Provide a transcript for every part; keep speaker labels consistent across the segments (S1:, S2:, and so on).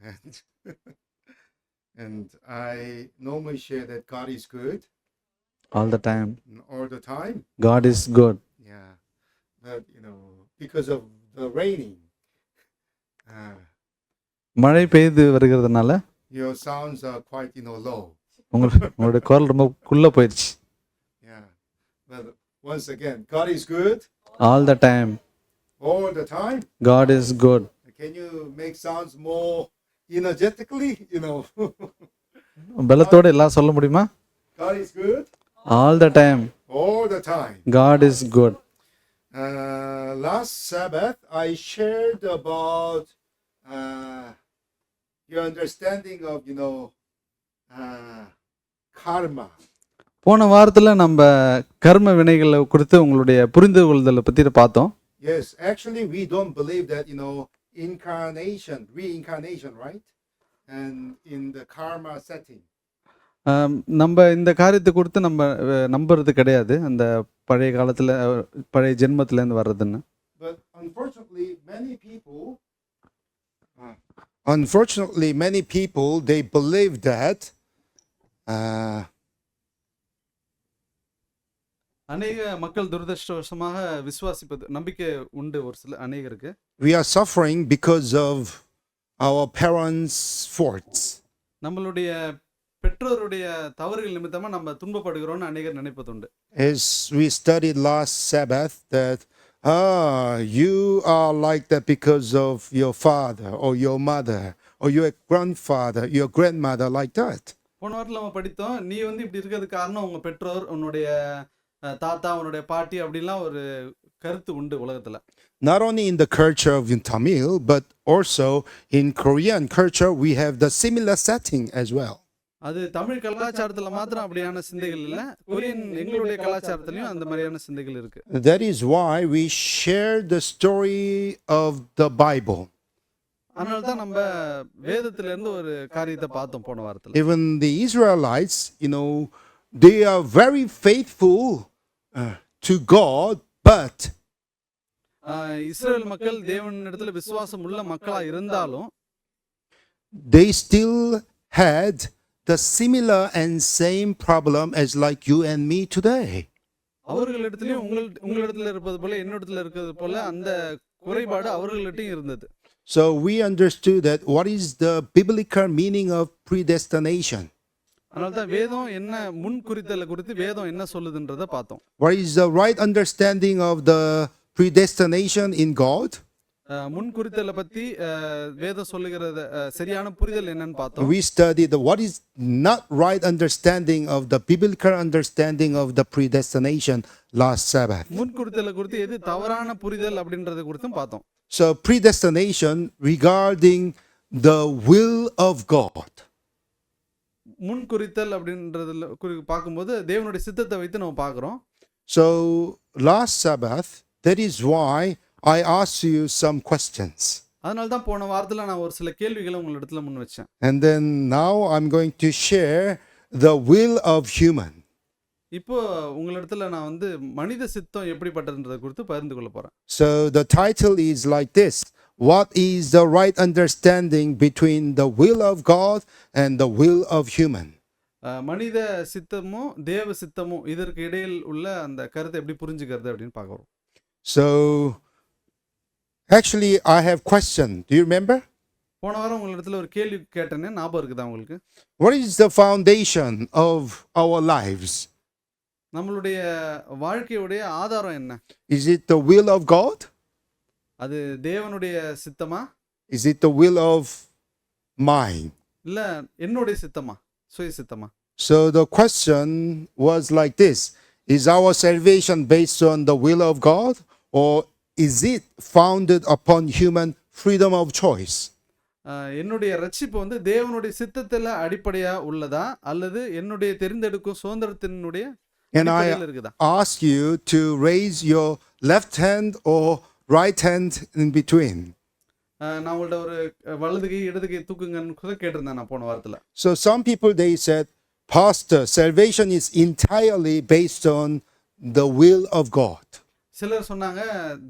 S1: And and I normally share that God is good
S2: All the time.
S1: all the time.
S2: God is good.
S1: Yeah, but because of the raining, uh,
S2: மழை பெய்து வருகிறதுனால
S1: your sounds are quite low.
S2: உங்களுடைய குரல் ரொம்ப குள்ள போயிடுச்சு.
S1: Yeah, but once again, God is good
S2: All the time.
S1: all the time.
S2: God is good.
S1: Can you make sounds more energetically?
S2: பலத்தோட எல்லாம் சொல்ல முடியுமா?
S1: God is good
S2: All the time.
S1: all the time.
S2: God is good.
S1: Last Sabbath, I shared about your understanding of karma.
S2: போன வாரத்தில் நம்ம கர்ம வினைகளை குறித்து உங்களுடைய புரிந்து கொள்தலை பற்றி பார்த்தோம்.
S1: Yes, actually we don't believe that reincarnation, right? And in the karma setting.
S2: நம்ம இந்த காரியத்தை குறித்து நம்ம நம்புறது கிடையாது, அந்த பழைய காலத்தில் பழைய ஜென்மத்திலேருந்து வர்றதுன்னு.
S1: But unfortunately many people they believe that
S2: அநேக மக்கள் துரதிர்ஷ்டவசமாக விசுவாசிப்பது நம்பிக்கை உண்டு ஒரு சில அநேகருக்கு.
S1: we are suffering because of our parents' faults.
S2: நம்மளுடைய பெற்றோருடைய தவறுகள் நிமித்தமா நம்ம துன்பப்படுகிறோம்னு அநேகர் நினைப்பதுண்டு.
S1: As we studied last Sabbath that you are like that because of your father or your mother or your grandfather, your grandmother, like that.
S2: போன வாரத்தில் நம்ம படித்தோம், நீ இப்படி இருக்கிறதுக்கு காரணம் உங்க பெற்றோர், உன்னுடைய தாத்தா, உன்னுடைய பாட்டி அப்படிலாம் ஒரு கருத்து உண்டு உலகத்துல.
S1: Not only in the culture of Tamil but also in Korean culture we have the similar setting as well.
S2: அது தமிழ் கலாச்சாரத்துல மாத்திரம் அப்படியான சிந்தைகள் இல்ல, கொரியன் எங்களுடைய கலாச்சாரத்திலயும் அந்த மாதிரியான சிந்தைகள் இருக்கு.
S1: That is why we share the story of the Bible.
S2: அதனால தான் நம்ம வேதத்துல இருந்து ஒரு காரியத்தை பார்த்தோம் போன வாரத்துல.
S1: Even the Israelites, they are very faithful to God, but
S2: இஸ்ரவேல் மக்கள் தேவனிடத்துல விசுவாசம் உள்ள மக்களா இருந்தாலும்
S1: they still had the similar and same problem as like you and me today.
S2: அவர்களிடத்திலயும் உங்களிடத்துல இருப்பது போல என்னிடத்துல இருக்கிறது போல அந்த குறைபாடு அவர்களிடத்தையும் இருந்தது.
S1: So we understood that what is the biblical meaning of predestination.
S2: அதனால தான் வேதம் என்ன முன் குறித்தல குறித்து வேதம் என்ன சொல்லுதுன்றதை பார்த்தோம்.
S1: What is the right understanding of the predestination in God?
S2: முன் குறித்தல பத்தி வேதம் சொல்லுகிறது சரியான புரிதல் என்னன்னு பார்த்தோம்.
S1: We studied what is not right understanding of the biblical understanding of the predestination last Sabbath.
S2: முன் குறித்தல குறித்து எது தவறான புரிதல் அப்படின்றது குறித்தும் பார்த்தோம்.
S1: So predestination regarding the will of God.
S2: முன் குறித்தல் அப்படின்றதுல பார்க்கும்போது தேவனுடைய சித்தத்தை வைத்து நம்ம பார்க்கிறோம்.
S1: So last Sabbath, that is why I asked you some questions.
S2: அதனால தான் போன வாரத்துல நான் ஒரு சில கேள்விகளை உங்களிடத்துல முன் வச்சேன்.
S1: And then now I'm going to share the will of human.
S2: இப்போ உங்களிடத்துல நான் மனித சித்தம் எப்படிப்பட்டதுன்றதை குறித்து பகிர்ந்து கொள்ள போறேன்.
S1: So the title is like this: what is the right understanding between the will of God and the will of human?
S2: மனித சித்தமும் தேவ சித்தமும் இதற்கு இடையில் உள்ள அந்த கருத்தை எப்படி புரிஞ்சுக்கிறது அப்படின்னு பார்க்கிறோம்.
S1: So actually I have question. Do you remember?
S2: போன வாரம் உங்களிடத்துல ஒரு கேள்வி கேட்டேனே, ஞாபகம் இருக்குதா உங்களுக்கு?
S1: What is the foundation of our lives?
S2: நம்மளுடைய வாழ்க்கையுடைய ஆதாரம் என்ன?
S1: Is it the will of God?
S2: அது தேவனுடைய சித்தமா?
S1: Is it the will of mine?
S2: இல்ல என்னுடைய சித்தமா, சுய சித்தமா?
S1: So the question was like this: is our salvation based on the will of God, or is it founded upon human freedom of choice?
S2: என்னுடைய ரட்சிப்பு தேவனுடைய சித்தத்துல அடிப்படையா உள்ளதா அல்லது என்னுடைய தெரிந்தெடுக்கும் சுதந்திரத்தினுடைய
S1: And I ask you to raise your left hand or right hand in between.
S2: நான் உங்கள்ட்ட ஒரு வலது கை இடது கை தூக்குங்கன்னு கூட கேட்டிருந்தேன் நான் போன வாரத்துல.
S1: So some people they said, Pastor, salvation is entirely based on the will of God.
S2: சிலர் சொன்னாங்க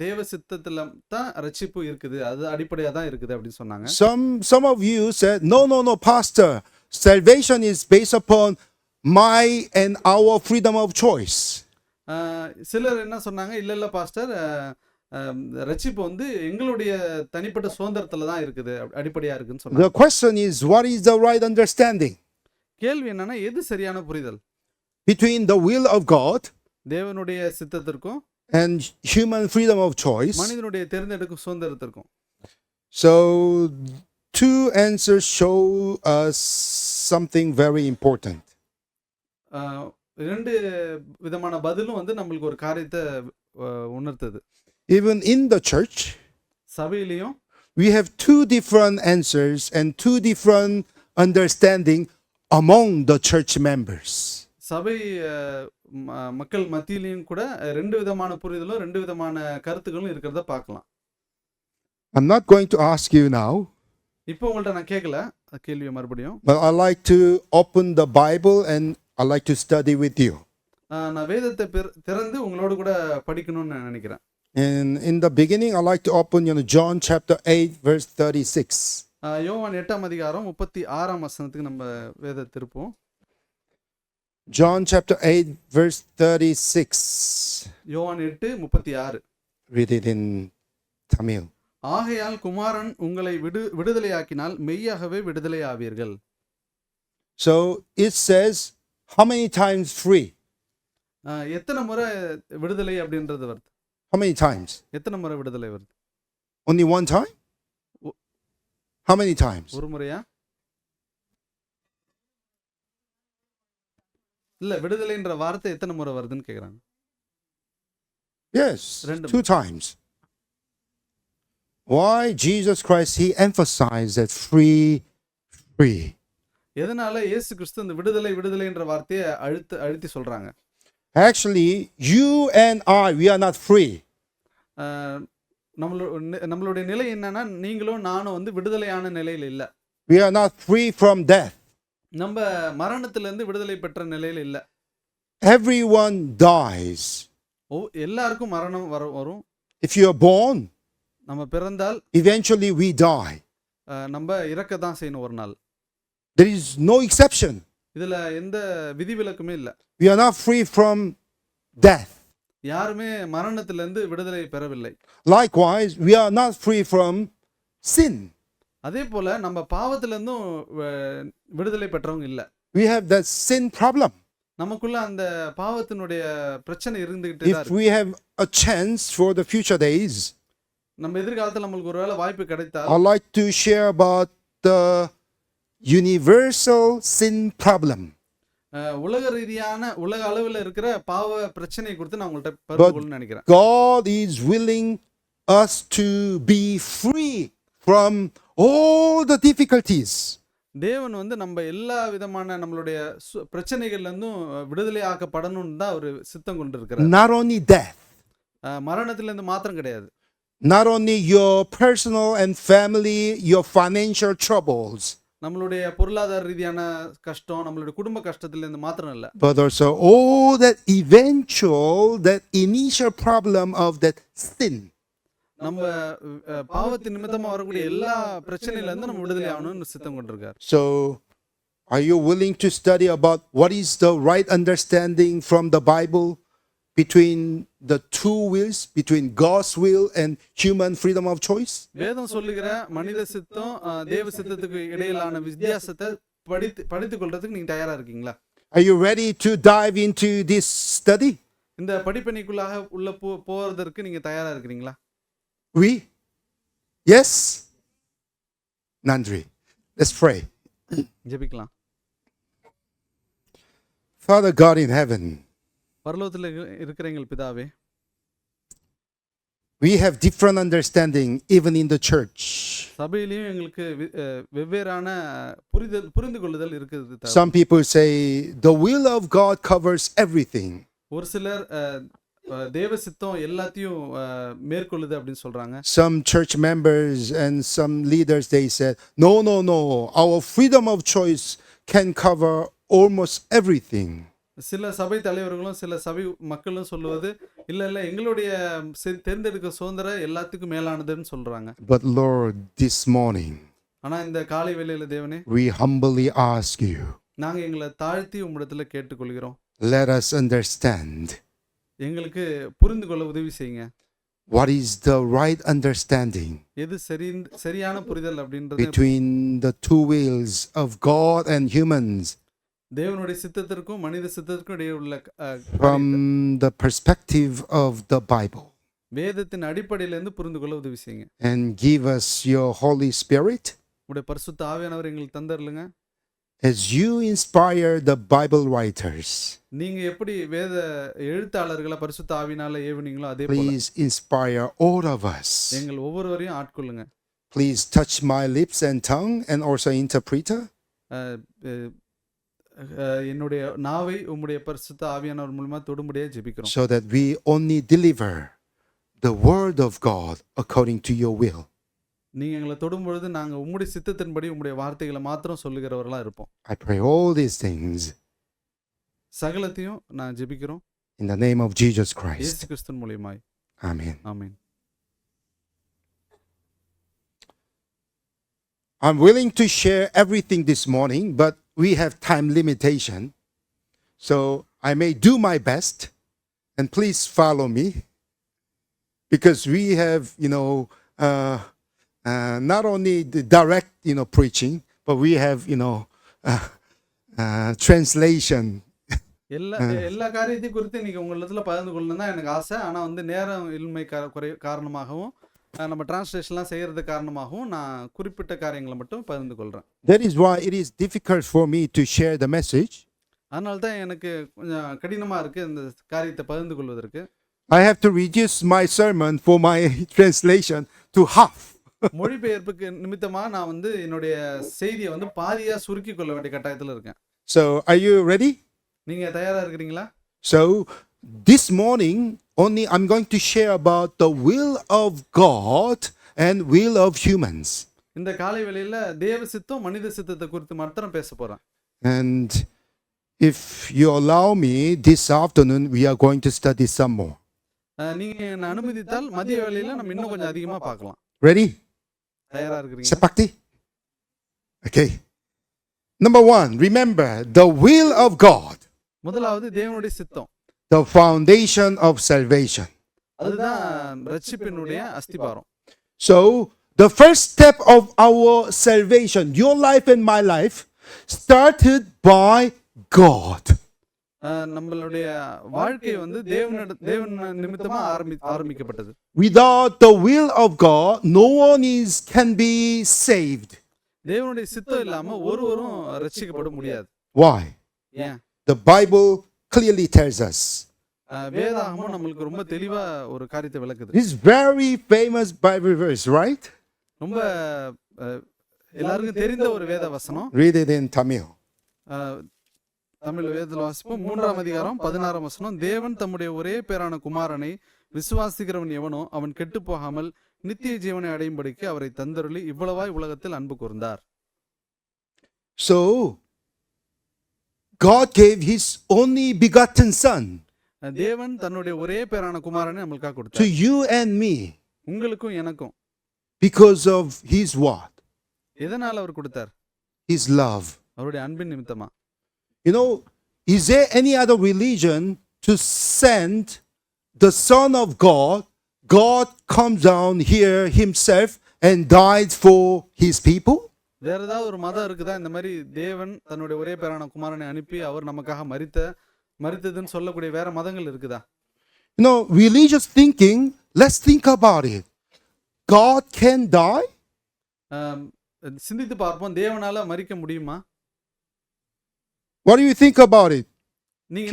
S2: தேவ சித்தத்துல தான் ரட்சிப்பு இருக்குது, அது அடிப்படையா தான் இருக்குது அப்படின்னு சொன்னாங்க.
S1: Some of you said, no, Pastor, salvation is based upon my and our freedom of choice.
S2: சிலர் என்ன சொன்னாங்க, இல்ல பாஸ்டர், ரட்சிப்பு வந்து எங்களுடைய தனிப்பட்ட சுதந்திரத்துல தான் இருக்குது, அடிப்படையா இருக்குன்னு சொன்னாங்க.
S1: The question is, what is the right understanding
S2: கேள்வி என்னன்னா, எது சரியான புரிதல்
S1: between the will of God
S2: தேவனுடைய சித்தத்திற்கும்
S1: and human freedom of choice?
S2: மனிதனுடைய தேர்ந்தெடுக்கும் சுதந்திரத்திற்கும்.
S1: So, two answers show us something very important.
S2: ரெண்டு விதமான பதிலும் வந்து நம்மளுக்கு ஒரு காரியத்தை உணர்த்துது.
S1: Even in the church,
S2: சபையிலையும்
S1: we have two different answers and two different understanding among the church members.
S2: சபை மக்கள் மத்தியிலையும் கூட ரெண்டு விதமான புரிதலும் ரெண்டு விதமான கருத்துக்களும் இருக்கிறத பார்க்கலாம்.
S1: I'm not going to ask you now,
S2: இப்போ உங்கள்ட்ட நான் கேட்கல கேள்வியை மறுபடியும்,
S1: but I like to open the Bible and I like to study with you.
S2: நான் வேதத்தை திறந்து உங்களோட கூட படிக்கணும்னு நான் நினைக்கிறேன்.
S1: And in the beginning, I like to open John chapter 8, verse 36.
S2: யோவான் 8ஆம் அதிகாரம் 36ஆம் வசனத்துக்கு நம்ம வேத திருப்போம்.
S1: John chapter 8, verse 36.
S2: யோவான் 8:36.
S1: Read it in Tamil.
S2: ஆகையால் குமாரன் உங்களை விடுதலையாக்கினால் மெய்யாகவே விடுதலை ஆவீர்கள்.
S1: So it says, how many times free?
S2: எத்தனை முறை விடுதலை அப்படின்றது வருது?
S1: How many times?
S2: எத்தனை முறை விடுதலை வருது?
S1: Only one time? How many times?
S2: ஒரு முறையா? இல்ல, விடுதலைன்ற வார்த்தை எத்தனை முறை வருதுன்னு கேக்குறாங்க.
S1: Yes, two times. Why? Jesus Christ, he emphasized that free.
S2: எதனால இயேசு கிறிஸ்து இந்த விடுதலைன்ற வார்த்தையை அழுத்தி சொல்றாங்க?
S1: Actually, you and I, we are not free.
S2: நம்மளுடைய நிலை என்னன்னா, நீங்களும் நானும் வந்து விடுதலையான நிலையில இல்ல.
S1: We are not free from death.
S2: நம்ம மரணத்திலிருந்து விடுதலை பெற்ற நிலையில இல்ல.
S1: Everyone dies.
S2: எல்லாருக்கும் மரணம் வரும்.
S1: If you are born,
S2: நம்ம பிறந்தால்
S1: eventually we die.
S2: நம்ம இறக்க தான் செய்யணும் ஒரு நாள்.
S1: There is no exception.
S2: இதுல எந்த விதிவிலக்குமே இல்ல.
S1: We are not free from death.
S2: யாருமே மரணத்திலிருந்து விடுதலை பெறவில்லை.
S1: Likewise, we are not free from sin.
S2: அதே போல நம்ம பாவத்திலிருந்தும் விடுதலை பெற்றவங்க இல்ல.
S1: We have that sin problem.
S2: நமக்குள்ள அந்த பாவத்தினுடைய பிரச்சனை இருந்துகிட்டே தான்
S1: இருக்கு. If we have a chance for the future days,
S2: நம்ம எதிர்காலத்துல நமக்கு ஒருவேளை வாய்ப்பு கிடைத்தால்,
S1: I'd like to share about the universal sin problem.
S2: உலக ரீதியான உலக அளவில் இருக்கிற பாவ பிரச்சனை குறித்து நான் உங்கள்ட்ட பகிர்ந்துக்கொள்ளணும்னு நினைக்கிறேன்.
S1: God is willing us to be free from all the difficulties.
S2: தேவன் வந்து நம்ம எல்லா விதமான நம்மளுடைய பிரச்சனைகள்ல இருந்தும் விடுதலை ஆக்கப்படணும்னு தான் ஒரு சித்தம் கொண்டிருக்கிறார்.
S1: Not only death,
S2: மரணத்திலிருந்து மாத்திரம் கிடையாது.
S1: Not only your personal and family, your financial troubles,
S2: நம்மளுடைய பொருளாதார ரீதியான கஷ்டம், நம்மளுடைய குடும்ப கஷ்டத்திலிருந்து மாத்திரம் இல்ல,
S1: but also all that initial problem of that sin.
S2: நம்ம பாவத்தின் நிமித்தமா வரக்கூடிய எல்லா பிரச்சனையில இருந்து நம்ம விடுதலை ஆகணும்னு சித்தம் கொண்டிருக்கார்.
S1: So, are you willing to study about what is the right understanding from the Bible between the two wills, between God's will and human freedom of choice?
S2: வேதம் சொல்லுகிற மனித சித்தம் தேவ சித்தத்துக்கு இடையிலான வித்தியாசத்தை படித்துக் கொள்றதுக்கு நீங்க தயாரா இருக்கீங்களா?
S1: Are you ready to dive into this study?
S2: இந்த படிப்பணிக்குள்ளாக உள்ள போறதற்கு நீங்க தயாரா இருக்கீங்களா?
S1: We? Yes? Nandri. Let's pray.
S2: ஜெபிக்கலாம்.
S1: Father God in heaven,
S2: பரலோகத்தில் இருக்கிற எங்கள் பிதாவே,
S1: we have different understanding even in the church.
S2: சபையிலயும் எங்களுக்கு வெவ்வேறான புரிந்து கொள்ளுதல் இருக்குது.
S1: Some people say the will of God covers everything.
S2: ஒரு சிலர் தேவ சித்தம் எல்லாத்தையும் மேற்கொள்ளுது அப்படின்னு சொல்றாங்க.
S1: Some church members and some leaders, they said, no, our freedom of choice can cover almost everything.
S2: சில சபை தலைவர்களும் சில சபை மக்களும் சொல்லுவது இல்ல எங்களுடைய தேர்ந்தெடுக்க சுதந்திரம் எல்லாத்துக்கும் மேலானதுன்னு சொல்றாங்க.
S1: But Lord, this morning,
S2: ஆனா இந்த காலை வேளையில தேவனே,
S1: we humbly ask you,
S2: நாங்க எங்களை தாழ்த்தி உம்மிடத்துல கேட்டுக்கொள்கிறோம்.
S1: let us understand
S2: எங்களுக்கு புரிந்து கொள்ள உதவி செய்யுங்க.
S1: what is the right understanding
S2: எது சரியான புரிதல் அப்படின்றது
S1: between the two wills of God and humans
S2: தேவனுடைய சித்தத்திற்கும் மனித சித்தத்திற்கும் இடையே உள்ள
S1: from the perspective of the Bible,
S2: வேதத்தின் அடிப்படையிலிருந்து புரிந்து கொள்ள உதவி செய்யுங்க.
S1: and give us your Holy Spirit
S2: உடைய பரிசுத்த ஆவியானவர் எங்களுக்கு தந்தருளுங்க.
S1: as you inspire the Bible writers.
S2: நீங்க எப்படி வேத எழுத்தாளர்களை பரிசுத்த ஆவியினால ஏவுனீங்களோ அதே போல
S1: Please inspire all of us.
S2: எங்கள் ஒவ்வொருவரையும் ஆட்கொள்ளுங்க.
S1: Please touch my lips and tongue and also interpreter,
S2: அஹ், அஹ், என்னுடைய நாவை உம்முடைய பரிசுத்த ஆவியானவர் மூலமா தொடும்படியா ஜெபிக்கிறோம்.
S1: so that we only deliver the word of God according to your will.
S2: நீங்க எங்களை தொடும் பொழுது நாங்க உம்முடைய சித்தத்தின்படி உம்முடைய வார்த்தைகளை மாத்திரம் சொல்லுகிறவர்களா இருப்போம்.
S1: I pray all these things
S2: சகலத்தையும் நான் ஜெபிக்கிறோம்
S1: in the name of Jesus
S2: இயேசு
S1: Christ.
S2: கிறிஸ்துவின் மூலமாய்.
S1: Amen.
S2: Amen.
S1: I'm willing to share everything this morning, but we have time limitation. So I may do my best, and please follow me, because we have, not only the direct, preaching, but we have, translation.
S2: எல்லா காரியத்தையும் குறித்து இன்னைக்கு உங்களிடத்துல பகிர்ந்து கொள்ளணும் தான் எனக்கு ஆசை. ஆனா நேரம் இன்மை காரணமாகவும் நம்ம டிரான்ஸ்லேஷன்லாம் செய்யறது காரணமாகவும் நான் குறிப்பிட்ட காரியங்களை மட்டும் பகிர்ந்து கொள்றேன்.
S1: That is why it is difficult for me to share the message.
S2: அதனால தான் எனக்கு கொஞ்சம் கடினமா இருக்கு இந்த காரியத்தை பகிர்ந்து கொள்வதற்கு.
S1: I have to reduce my sermon for my translation to half.
S2: மொழிபெயர்ப்புக்கு நிமித்தமா நான் என்னுடைய செய்தியை பாதியா சுருக்கி கொள்ள வேண்டிய கட்டாயத்துல இருக்கேன்.
S1: So, are you ready?
S2: நீங்க தயாரா இருக்கிறீங்களா?
S1: So, this morning only I'm going to share about the will of God and will of humans.
S2: இந்த காலை வேளையில தேவ சித்தம் மனித சித்தத்தை குறித்து மாத்திரம் பேச போறேன்.
S1: And if you allow me, this afternoon we are going to study some more.
S2: நீங்க என்ன அனுமதித்தால் மதிய வேளையில நம்ம இன்னும் கொஞ்சம் அதிகமா பார்க்கலாம்.
S1: Ready?
S2: தயாரா இருக்கிறீங்களா?
S1: Sepakti? Okay. Number 1, remember the will of God,
S2: முதலாவது தேவனுடைய சித்தம்.
S1: the foundation of salvation.
S2: அதுதான் ரட்சிப்பினுடைய அஸ்திபாரம்.
S1: So, the first step of our salvation, your life and my life, started by God.
S2: நம்மளுடைய வாழ்க்கை தேவன் நிமித்தமா ஆரம்பிக்கப்பட்டது.
S1: Without the will of God, no one can be saved.
S2: தேவனுடைய சித்தம் இல்லாம ஒருவரும் ரட்சிக்கப்பட முடியாது.
S1: Why?
S2: ஏன்?
S1: The Bible clearly tells us.
S2: வேதாகமம் நம்மளுக்கு ரொம்ப தெளிவா ஒரு காரியத்தை விளக்குது.
S1: This very famous Bible verse, right?
S2: ரொம்ப எல்லாருக்கும் தெரிந்த ஒரு வேத வசனம்.
S1: Read it in Tamil.
S2: Tamil வேதத்தில் வாசிப்போம். 3ஆம் அதிகாரம் 16ஆம் வசனம். தேவன் தம்முடைய ஒரே பேரான குமாரனை விசுவாசிக்கிறவன் எவனோ அவன் கெட்டு போகாமல் நித்திய ஜீவனை அடையும்படிக்கு அவரை தந்தருளி இவ்வளவாய் உலகத்தில் அன்பு கூர்ந்தார்.
S1: So, God gave His only begotten Son
S2: தேவன் தன்னுடைய ஒரே பேரான குமாரனை நம்மளுக்காக
S1: to
S2: கொடுத்தார்.
S1: you and me
S2: உங்களுக்கும் எனக்கும்.
S1: because of His what?
S2: எதனால அவர் கொடுத்தார்?
S1: His love.
S2: அவருடைய அன்பின் நிமித்தமா.
S1: Is there any other religion to send the Son of God? God comes down here Himself and died for His people?
S2: வேற ஏதாவது ஒரு மதம் இருக்குதா இந்த மாதிரி தேவன் தன்னுடைய ஒரே பேரான குமாரனை அனுப்பி அவர் நமக்காக மரித்ததுன்னு சொல்லக்கூடிய வேற மதங்கள் இருக்குதா?
S1: Religious thinking, let's think about it. God can die?
S2: சிந்தித்து பார்ப்போம். தேவனால மரிக்க முடியுமா?
S1: What do you think about it?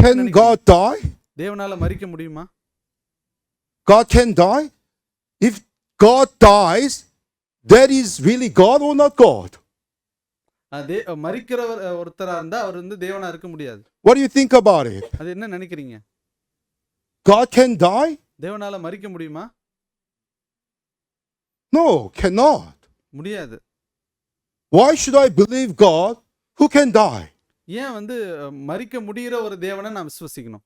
S1: Can God die?
S2: தேவனால மரிக்க முடியுமா?
S1: God can die? If God dies, that is really God or not God?
S2: மரிக்கிறவர் ஒருத்தரா இருந்தா அவர் தேவனா இருக்க முடியாது.
S1: What do you think about it?
S2: அது என்ன நினைக்கிறீங்க?
S1: God can die?
S2: தேவனால மரிக்க முடியுமா?
S1: No, cannot.
S2: முடியாது.
S1: Why should I believe God who can die?
S2: ஏன் மரிக்க முடிகிற ஒரு தேவனை நான் விசுவசிக்கணும்?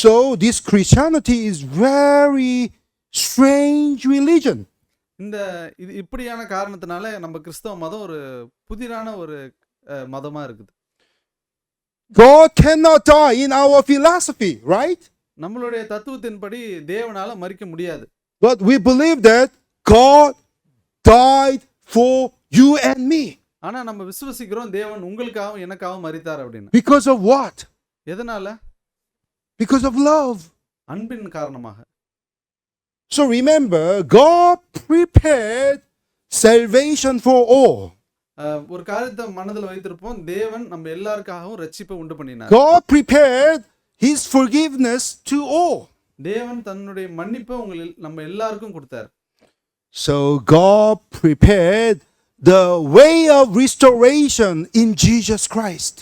S1: So this Christianity is very strange religion.
S2: இந்த இது இப்படியான காரணத்தினால நம்ம கிறிஸ்தவ மதம் ஒரு புதிரான ஒரு மதமா இருக்குது.
S1: God cannot die in our philosophy, right?
S2: நம்மளுடைய தத்துவத்தின்படி தேவனால மரிக்க முடியாது.
S1: But we believe that God died for you and me.
S2: ஆனா நம்ம விசுவசிக்கிறோம் தேவன் உங்களுக்காகவும் எனக்காகவும் மரித்தார் அப்படின்னு.
S1: Because of what?
S2: எதனால?
S1: Because of love.
S2: அன்பின் காரணமாக.
S1: So remember, God prepared salvation for all.
S2: ஒரு காரியத்தை மனதில் வைத்திருப்போம், தேவன் நம்ம எல்லாருக்காகவும் ரட்சிப்பை உண்டு பண்ணினார்.
S1: God prepared his forgiveness to all.
S2: தேவன் தன்னுடைய மன்னிப்பை நம்ம எல்லாருக்கும் கொடுத்தார்.
S1: So God prepared the way of restoration in Jesus Christ.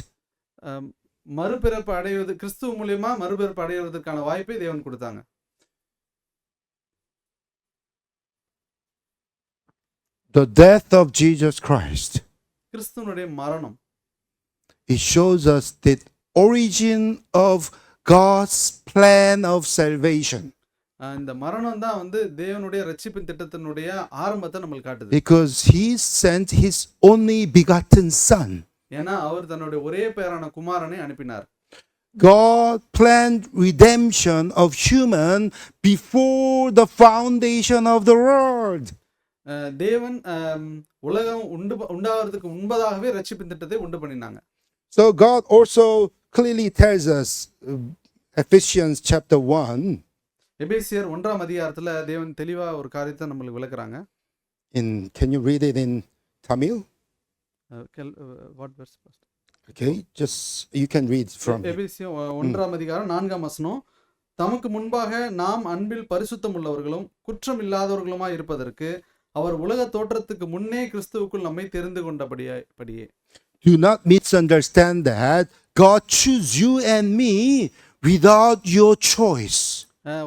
S2: மறுபிறப்பு அடைவது, கிறிஸ்துவ மூலமா மறுபிறப்பு அடைவதற்கான வாய்ப்பை தேவன் கொடுத்தாங்க.
S1: The death of Jesus Christ,
S2: கிறிஸ்துவனுடைய மரணம்,
S1: it shows us the origin of God's plan of salvation.
S2: இந்த மரணம் தான் வந்து தேவனுடைய ரட்சிப்பின் திட்டத்தினுடைய ஆரம்பத்தை நமக்கு காட்டுது.
S1: Because he sent his only begotten son.
S2: ஏன்னா அவர் தன்னுடைய ஒரே பேரான குமாரனை அனுப்பினார்.
S1: God planned redemption of human before the foundation of the world.
S2: தேவன் உலகம் உண்டாவதற்கு முன்பதாகவே ரட்சிப்பின் திட்டத்தை உண்டு பண்ணினாங்க.
S1: So God also clearly tells us, Ephesians chapter 1.
S2: எபேசியர் 1ஆம் அதிகாரத்துல தேவன் தெளிவா ஒரு காரியத்தை நமக்கு விளக்குறாங்க.
S1: Can you read it in Tamil?
S2: What verse?
S1: Okay, just you can read from.
S2: எபேசியர் 1ஆம் அதிகாரம் 4ஆம் வசனம். தமக்கு முன்பாக நாம் அன்பில் பரிசுத்தம் உள்ளவர்களும் குற்றம் இல்லாதவர்களுமாய் இருப்பதற்கு அவர் உலக தோற்றத்துக்கு முன்னே கிறிஸ்துவுக்குள் நம்மை தெரிந்து கொண்டபடியே.
S1: Do not misunderstand that God choose you and me without your choice.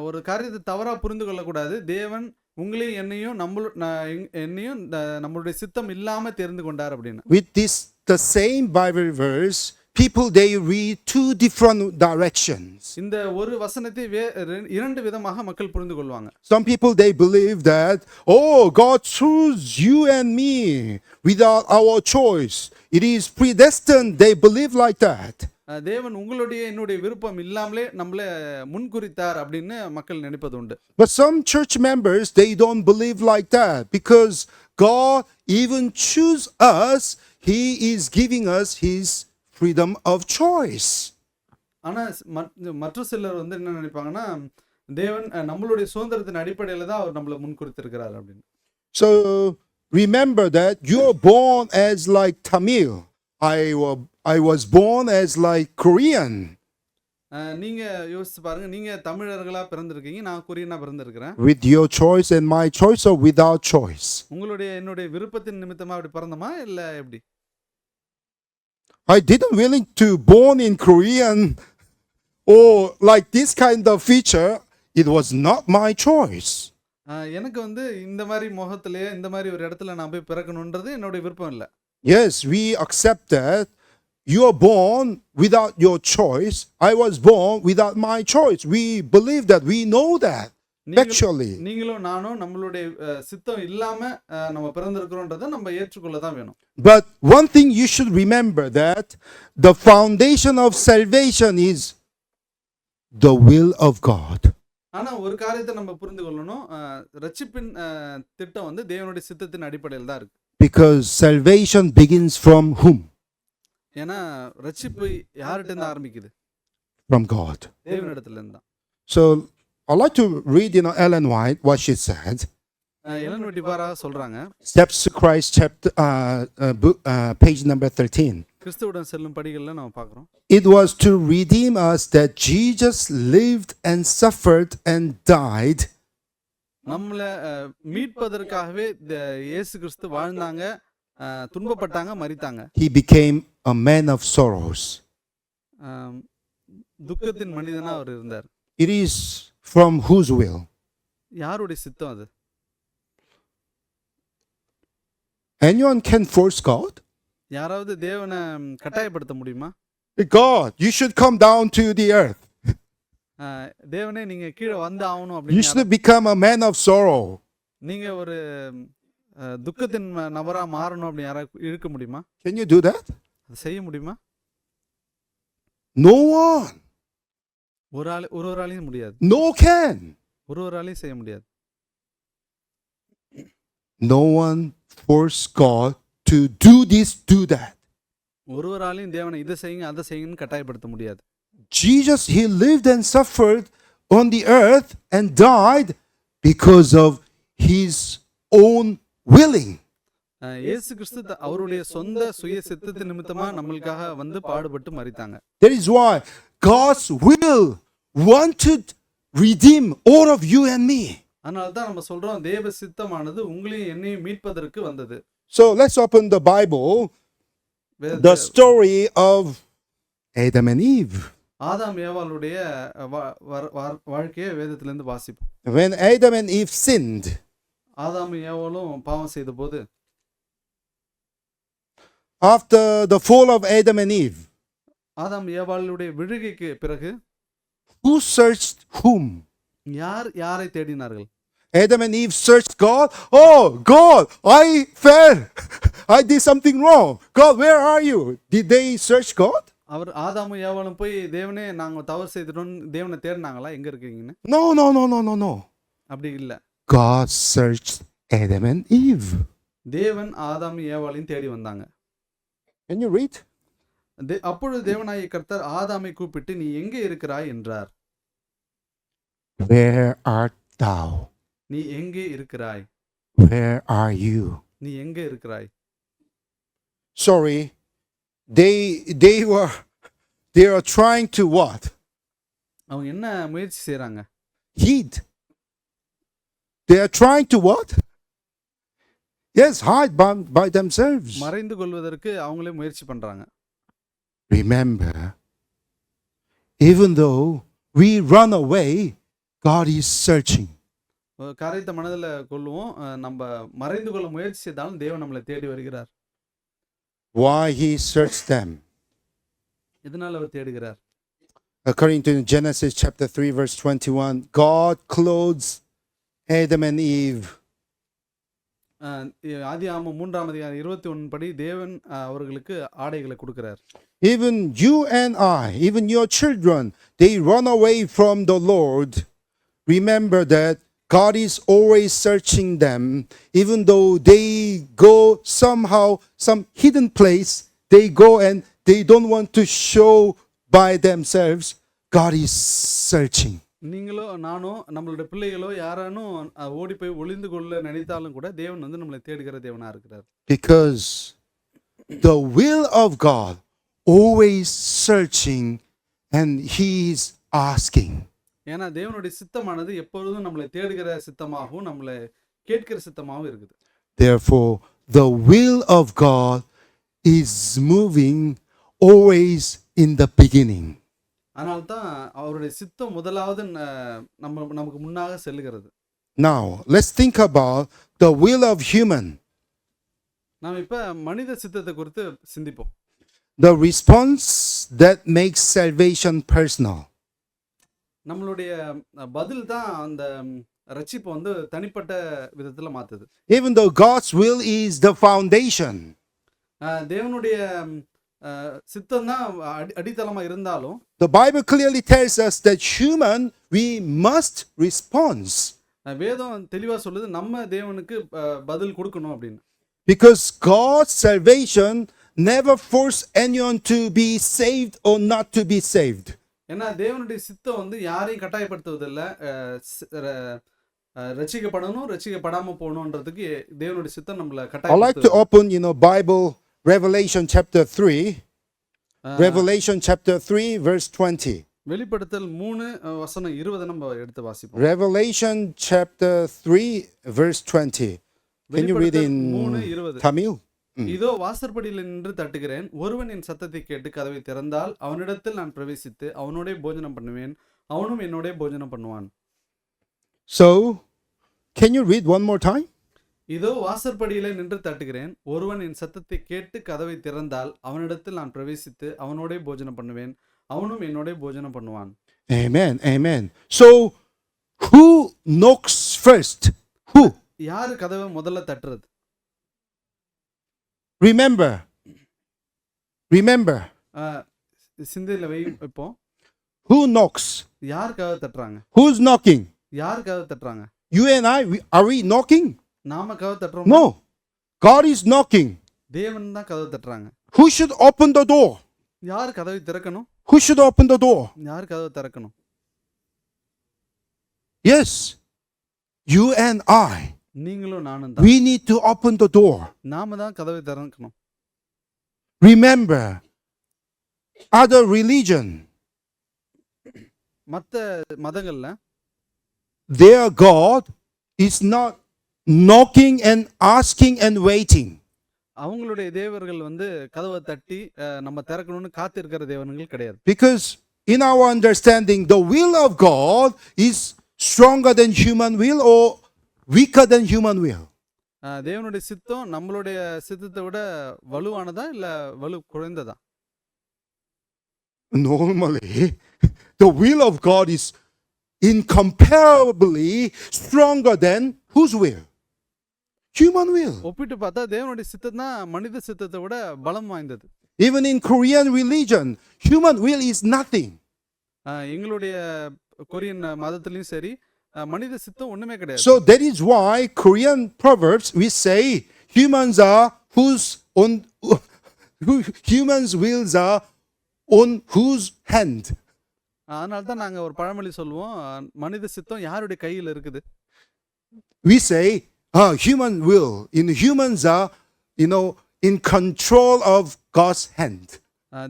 S2: ஒரு காரியத்தை தவறா புரிந்து கொள்ளக்கூடாது. தேவன் உங்களையும் என்னையும் நம்மளுடைய சித்தம் இல்லாம தெரிந்து கொண்டார் அப்படின்னு.
S1: With this the same Bible verse, people they read two different directions.
S2: இந்த ஒரு வசனத்தை இரண்டு விதமாக மக்கள் புரிந்து கொள்வாங்க.
S1: Some people they believe that, oh, God chose you and me without our choice. It is predestined. They believe like that.
S2: தேவன் உங்களுடைய என்னுடைய விருப்பம் இல்லாமலே நம்மள முன்குறித்தார் அப்படின்னு மக்கள் நினைப்பது உண்டு.
S1: But some church members they don't believe like that, because God even choose us. He is giving us his freedom of choice.
S2: ஆனா மற்ற சிலர் வந்து என்ன நினைப்பாங்கன்னா, தேவன் நம்மளுடைய சுதந்திரத்தின் அடிப்படையில தான் அவர் நம்மள முன்குறித்திருக்கிறார் அப்படின்னு.
S1: So remember that you're born as like Tamil. I was born as like Korean.
S2: நீங்க யோசிச்சு பாருங்க, நீங்க தமிழர்களா பிறந்திருக்கீங்க, நான் கொரியனா பிறந்திருக்கிறேன்.
S1: With your choice and my choice, or without choice?
S2: உங்களுடைய என்னுடைய விருப்பத்தின் நிமித்தமா அப்படி பிறந்தமா இல்ல எப்படி?
S1: I didn't willing to born in Korean or like this kind of feature. It was not my choice.
S2: எனக்கு வந்து இந்த மாதிரி முகத்திலே இந்த மாதிரி ஒரு இடத்துல நான் போய் பிறக்கணும்ன்றது என்னோட விருப்பம் இல்ல.
S1: Yes, we accept that. You are born without your choice. I was born without my choice. We believe that. We know that. Actually.
S2: நீங்களும் நானும் நம்மளுடைய சித்தம் இல்லாம நம்ம பிறந்திருக்கிறோம்ன்றதை நம்ம ஏற்றுக்கொள்ள தான் வேணும்.
S1: But one thing you should remember, that the foundation of salvation is the will of God.
S2: ஆனா ஒரு காரியத்தை நம்ம புரிந்து கொள்ளணும், ரட்சிப்பின் திட்டம் வந்து தேவனுடைய சித்தத்தின் அடிப்படையில் தான் இருக்கு.
S1: Because salvation begins from whom?
S2: ஏன்னா ரட்சிப்பு யார்கிட்ட இருந்து ஆரம்பிக்குது?
S1: From God.
S2: தேவனிடத்துல இருந்து தான்.
S1: So I'd like to read, Ellen White, what she said.
S2: Ellen White இவ்வாறா சொல்றாங்க.
S1: Steps to Christ, chapter page number 13.
S2: கிறிஸ்துவுடன் செல்லும் படிகள்ல நம்ம பார்க்கிறோம்.
S1: It was to redeem us that Jesus lived and suffered and died.
S2: நம்மள மீட்பதற்காகவே இயேசு கிறிஸ்து வாழ்ந்தாங்க, துன்பப்பட்டாங்க, மரித்தாங்க.
S1: He became a man of sorrows.
S2: துக்கத்தின் மனிதனா அவர் இருந்தார்.
S1: It is from whose will?
S2: யாருடைய சித்தம் அது?
S1: Anyone can force God?
S2: யாராவது தேவனை கட்டாயப்படுத்த முடியுமா?
S1: God, you should come down to the earth.
S2: தேவனே நீங்க கீழே வந்து ஆகணும்
S1: You
S2: அப்படின்னு
S1: should become a man of sorrow.
S2: நீங்க ஒரு துக்கத்தின் நபரா மாறணும் அப்படின்னு யாராவது இருக்க முடியுமா?
S1: Can you do that?
S2: அது செய்ய முடியுமா?
S1: No one.
S2: ஒரு ஆளையும் முடியாது.
S1: No can.
S2: ஒரு ஆளையும் செய்ய முடியாது.
S1: No one force God to do this, do that.
S2: ஒரு ஆளையும் தேவனை இதை செய்யுங்க அதை செய்யுங்கன்னு கட்டாயப்படுத்த முடியாது.
S1: Jesus, he lived and suffered on the earth and died because of his own willing.
S2: இயேசு கிறிஸ்து அவருடைய சொந்த சுய சித்தத்தின் நிமித்தமா நம்மளுக்காக வந்து பாடுபட்டு மரித்தாங்க.
S1: That is why God's will wanted redeem all of you and me.
S2: அதனால தான் நம்ம சொல்றோம் தேவ சித்தமானது உங்களையும் என்னையும் மீட்பதற்கு வந்தது.
S1: So let's open the Bible, the story of Adam and Eve.
S2: ஆதாம் ஏவாளுடைய வாழ்க்கையை வேதத்திலிருந்து வாசிப்போம்.
S1: When Adam and Eve sinned,
S2: ஆதாம் ஏவாளும் பாவம் செய்த போது,
S1: after the fall of Adam and Eve,
S2: ஆதாம் ஏவாளுடைய விழுகைக்கு பிறகு
S1: who searched whom?
S2: யாரை தேடினார்கள்?
S1: Adam and Eve searched God. Oh, God, I fell. I did something wrong. God, where are you? Did they search God?
S2: அவர் ஆதாமும் ஏவாளும் போய் தேவனே நாங்க தவறு செய்துட்டோம் தேவனை தேடினாங்களா எங்க இருக்கீங்கன்னு?
S1: No.
S2: அப்படி இல்ல.
S1: God searched Adam and Eve.
S2: தேவன் ஆதாம் ஏவாளையும் தேடி வந்தாங்க.
S1: Can you read?
S2: அப்பொழுது தேவனாகிய கர்த்தர் ஆதாமை கூப்பிட்டு நீ எங்கே இருக்கிறாய் என்றார்.
S1: Where art thou?
S2: நீ எங்கே இருக்கிறாய்?
S1: Where are you?
S2: நீ எங்கே இருக்கிறாய்?
S1: Sorry, they are trying to what?
S2: அவங்க என்ன முயற்சி செய்றாங்க?
S1: Hide. They are trying to what? Yes, hide by themselves.
S2: மறைந்து கொள்வதற்கு அவங்களே முயற்சி பண்றாங்க.
S1: Remember, even though we run away, God is searching.
S2: காரியத்தை மனதில் கொள்ளுவோம். நம்ம மறைந்து கொள்ள முயற்சி செய்தாலும் தேவன் நம்மளை தேடி வருகிறார்.
S1: Why he searched them?
S2: எதனால அவர் தேடுகிறார்?
S1: According to Genesis chapter 3 verse 21, God clothes Adam and Eve.
S2: ஆதியாகமம் 3:21 படி தேவன் அவர்களுக்கு ஆடைகளை கொடுக்கிறார்.
S1: Even you and I, even your children, they run away from the Lord. Remember that God is always searching them. Even though they go somehow, some hidden place, they go and they don't want to show by themselves. God is searching.
S2: நீங்களோ நானோ நம்மளுடைய பிள்ளைகளோ யாரானும் ஓடி போய் ஒளிந்து கொள்ள நினைத்தாலும் கூட தேவன் வந்து நம்மளை தேடுகிற தேவனா இருக்கிறார்.
S1: Because the will of God always searching and he is asking.
S2: ஏன்னா தேவனுடைய சித்தமானது எப்பொழுதும் நம்மளை தேடுகிற சித்தமாகவும் நம்மளை கேட்கிற சித்தமாகவும் இருக்குது.
S1: Therefore, the will of God is moving always in the beginning.
S2: அதனால தான் அவருடைய சித்தம் முதலாவது நமக்கு முன்னாக செல்லுகிறது.
S1: Now, let's think about the will of human.
S2: நாம் இப்ப மனித சித்தத்தை குறித்து சிந்திப்போம்.
S1: The response that makes salvation personal.
S2: நம்மளுடைய பதில் தான் அந்த ரட்சிப்பை வந்து தனிப்பட்ட விதத்துல மாத்துது.
S1: Even though God's will is the foundation.
S2: தேவனுடைய சித்தம் தான் அடித்தளமா இருந்தாலும்
S1: The Bible clearly tells us that human we must respond.
S2: வேதம் தெளிவா சொல்லுது நம்ம தேவனுக்கு பதில் கொடுக்கணும் அப்படின்னு.
S1: Because God's salvation never force anyone to be saved or not to be saved.
S2: ஏன்னா தேவனுடைய சித்தம் வந்து யாரையும் கட்டாயப்படுத்துவதில்லை. ரட்சிக்கப்படணும் ரட்சிக்கப்படாம போகணுன்றதுக்கு தேவனுடைய சித்தம் நம்மள
S1: I like to open Bible Revelation chapter 3. Revelation chapter 3 verse 20.
S2: வெளிப்படுத்தல் 3:20 நம்ம எடுத்து வாசிப்போம்.
S1: Revelation chapter 3 verse 20. Can you read in Tamil?
S2: இதோ வாசற்படியில் நின்று தட்டுகிறேன். ஒருவன் என் சத்தத்தை கேட்டு கதவை திறந்தால் அவனிடத்தில் நான் பிரவேசித்து அவனோட போஜனம் பண்ணுவேன். அவனும் என்னோட போஜனம் பண்ணுவான்.
S1: So, can you read one more time?
S2: இதோ வாசற்படியிலே நின்று தட்டுகிறேன். ஒருவன் என் சத்தத்தை கேட்டு கதவை திறந்தால் அவனிடத்தில் நான் பிரவேசித்து அவனோட போஜனம் பண்ணுவேன். அவனும் என்னோட போஜனம் பண்ணுவான்.
S1: Amen. Amen. So, who knocks first? Who?
S2: யாரு கதவை முதல்ல தட்டுறது?
S1: Remember. Remember.
S2: சிந்தையில வைப்போம்.
S1: Who knocks?
S2: யார் கதவை தட்டுறாங்க?
S1: Who's knocking?
S2: யார் கதவை தட்டுறாங்க?
S1: You and I, are we knocking?
S2: நாம கதவை தட்டுறோம்?
S1: No. God is knocking.
S2: தேவன் தான் கதவை தட்டுறாங்க.
S1: Who should open the door?
S2: யார் கதவை திறக்கணும்?
S1: Who should open the door?
S2: யார் கதவை திறக்கணும்?
S1: Yes. You and I.
S2: நீங்களும் நானும் தான்.
S1: We need to open the door.
S2: நாம தான் கதவை திறக்கணும்.
S1: Remember, other religion,
S2: மத்த மதங்கள்ல
S1: their God is not knocking and asking and waiting.
S2: அவங்களுடைய தேவர்கள் வந்து கதவை தட்டி நம்ம திறக்கணும்னு காத்திருக்கிற தேவன்கள் கிடையாது.
S1: Because in our understanding, the will of God is stronger than human will or weaker than human will.
S2: தேவனுடைய சித்தம் நம்மளுடைய சித்தத்தை விட வலுவானதா இல்ல வலு குறைந்ததா?
S1: Normally, the will of God is incomparably stronger than whose will? Human will.
S2: ஒப்பிட்டு பார்த்தா தேவனுடைய சித்தம் தான் மனித சித்தத்தை விட பலம் வாய்ந்தது.
S1: Even in Korean religion, human will is nothing.
S2: எங்களுடைய கொரியன் மதத்திலயும் சரி மனித சித்தம் ஒண்ணுமே கிடையாது.
S1: So that is why Korean proverbs we say humans are humans wills are on whose hand.
S2: அதனால தான் நாங்க ஒரு பழமொழி சொல்லுவோம், மனித சித்தம் யாருடைய கையில் இருக்குது?
S1: We say human will humans are in control of God's hand.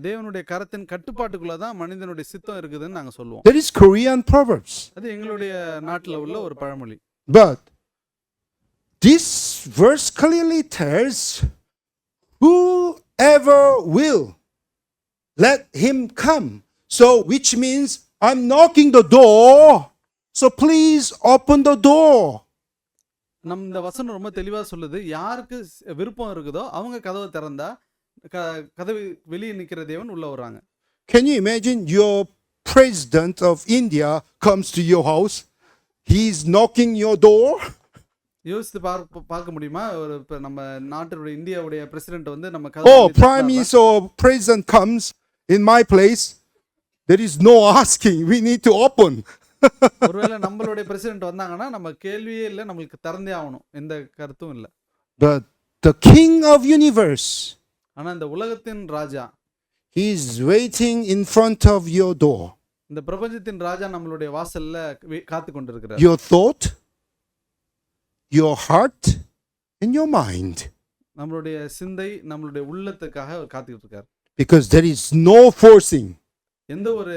S2: தேவனுடைய கரத்தின் கட்டுப்பாட்டுக்குள்ள தான் மனிதனுடைய சித்தம் இருக்குதுன்னு நாங்க சொல்லுவோம்.
S1: That is Korean proverbs.
S2: அது எங்களுடைய நாட்டுல உள்ள ஒரு பழமொழி.
S1: But this verse clearly tells whoever will, let him come. So which means I'm knocking the door, so please open the door.
S2: நம்ம இந்த வசனம் ரொம்ப தெளிவா சொல்லுது, யாருக்கு விருப்பம் இருக்குதோ அவங்க கதவை திறந்தா கதவை வெளியே நிக்கிற தேவன் உள்ள வராங்க.
S1: Can you imagine your president of India comes to your house, he's knocking your door?
S2: யோசித்து பார்க்க முடியுமா? ஒரு நம்ம நாட்டுடைய இந்தியாவுடைய பிரசிடென்ட் வந்து நம்ம
S1: prime minister or president comes in my place, there is no asking, we need to open.
S2: ஒருவேளை நம்மளுடைய பிரசிடென்ட் வந்தாங்கன்னா நம்ம கேள்வியே இல்லை, நம்மளுக்கு திறந்தே ஆகணும், எந்த கருத்தும் இல்லை.
S1: But the king of universe,
S2: ஆனா இந்த உலகத்தின் ராஜா,
S1: he is waiting in front of your door.
S2: இந்த பிரபஞ்சத்தின் ராஜா நம்மளுடைய வாசல்ல காத்து கொண்டிருக்கிறார்.
S1: Your thought, your heart and your mind.
S2: நம்மளுடைய சிந்தை, நம்மளுடைய உள்ளத்துக்காக அவர் காத்துக்கிட்டு இருக்கார்.
S1: Because there is no forcing.
S2: எந்த ஒரு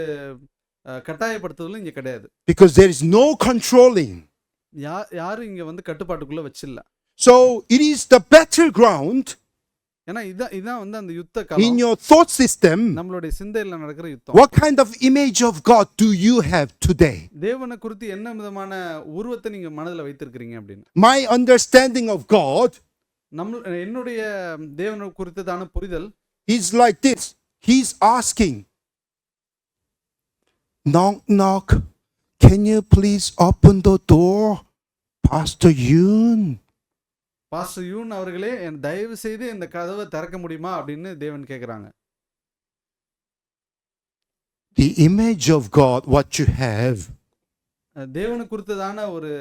S2: கட்டாயப்படுத்துதலும் இங்க கிடையாது.
S1: Because there is no controlling.
S2: யாரும் இங்க வந்து கட்டுப்பாட்டுக்குள்ள வச்சில்ல.
S1: So it is the battleground.
S2: ஏன்னா இதான் வந்து அந்த யுத்த களம்.
S1: In your thought system,
S2: நம்மளுடைய சிந்தையில நடக்கிற யுத்தம்.
S1: what kind of image of God do you have today?
S2: தேவனை குறித்து என்ன விதமான உருவத்தை நீங்க மனதில் வைத்திருக்கிறீங்க அப்படின்னு.
S1: My understanding of God,
S2: என்னுடைய தேவனை குறித்ததான புரிதல்
S1: is like this. He's asking, knock knock, can you please open the door, Pastor Yoon?
S2: Pastor Yoon அவர்களே, தயவு செய்து இந்த கதவை திறக்க முடியுமா அப்படின்னு தேவன் கேட்குறாங்க.
S1: The image of God, what you have,
S2: தேவனை குறித்ததான ஒரு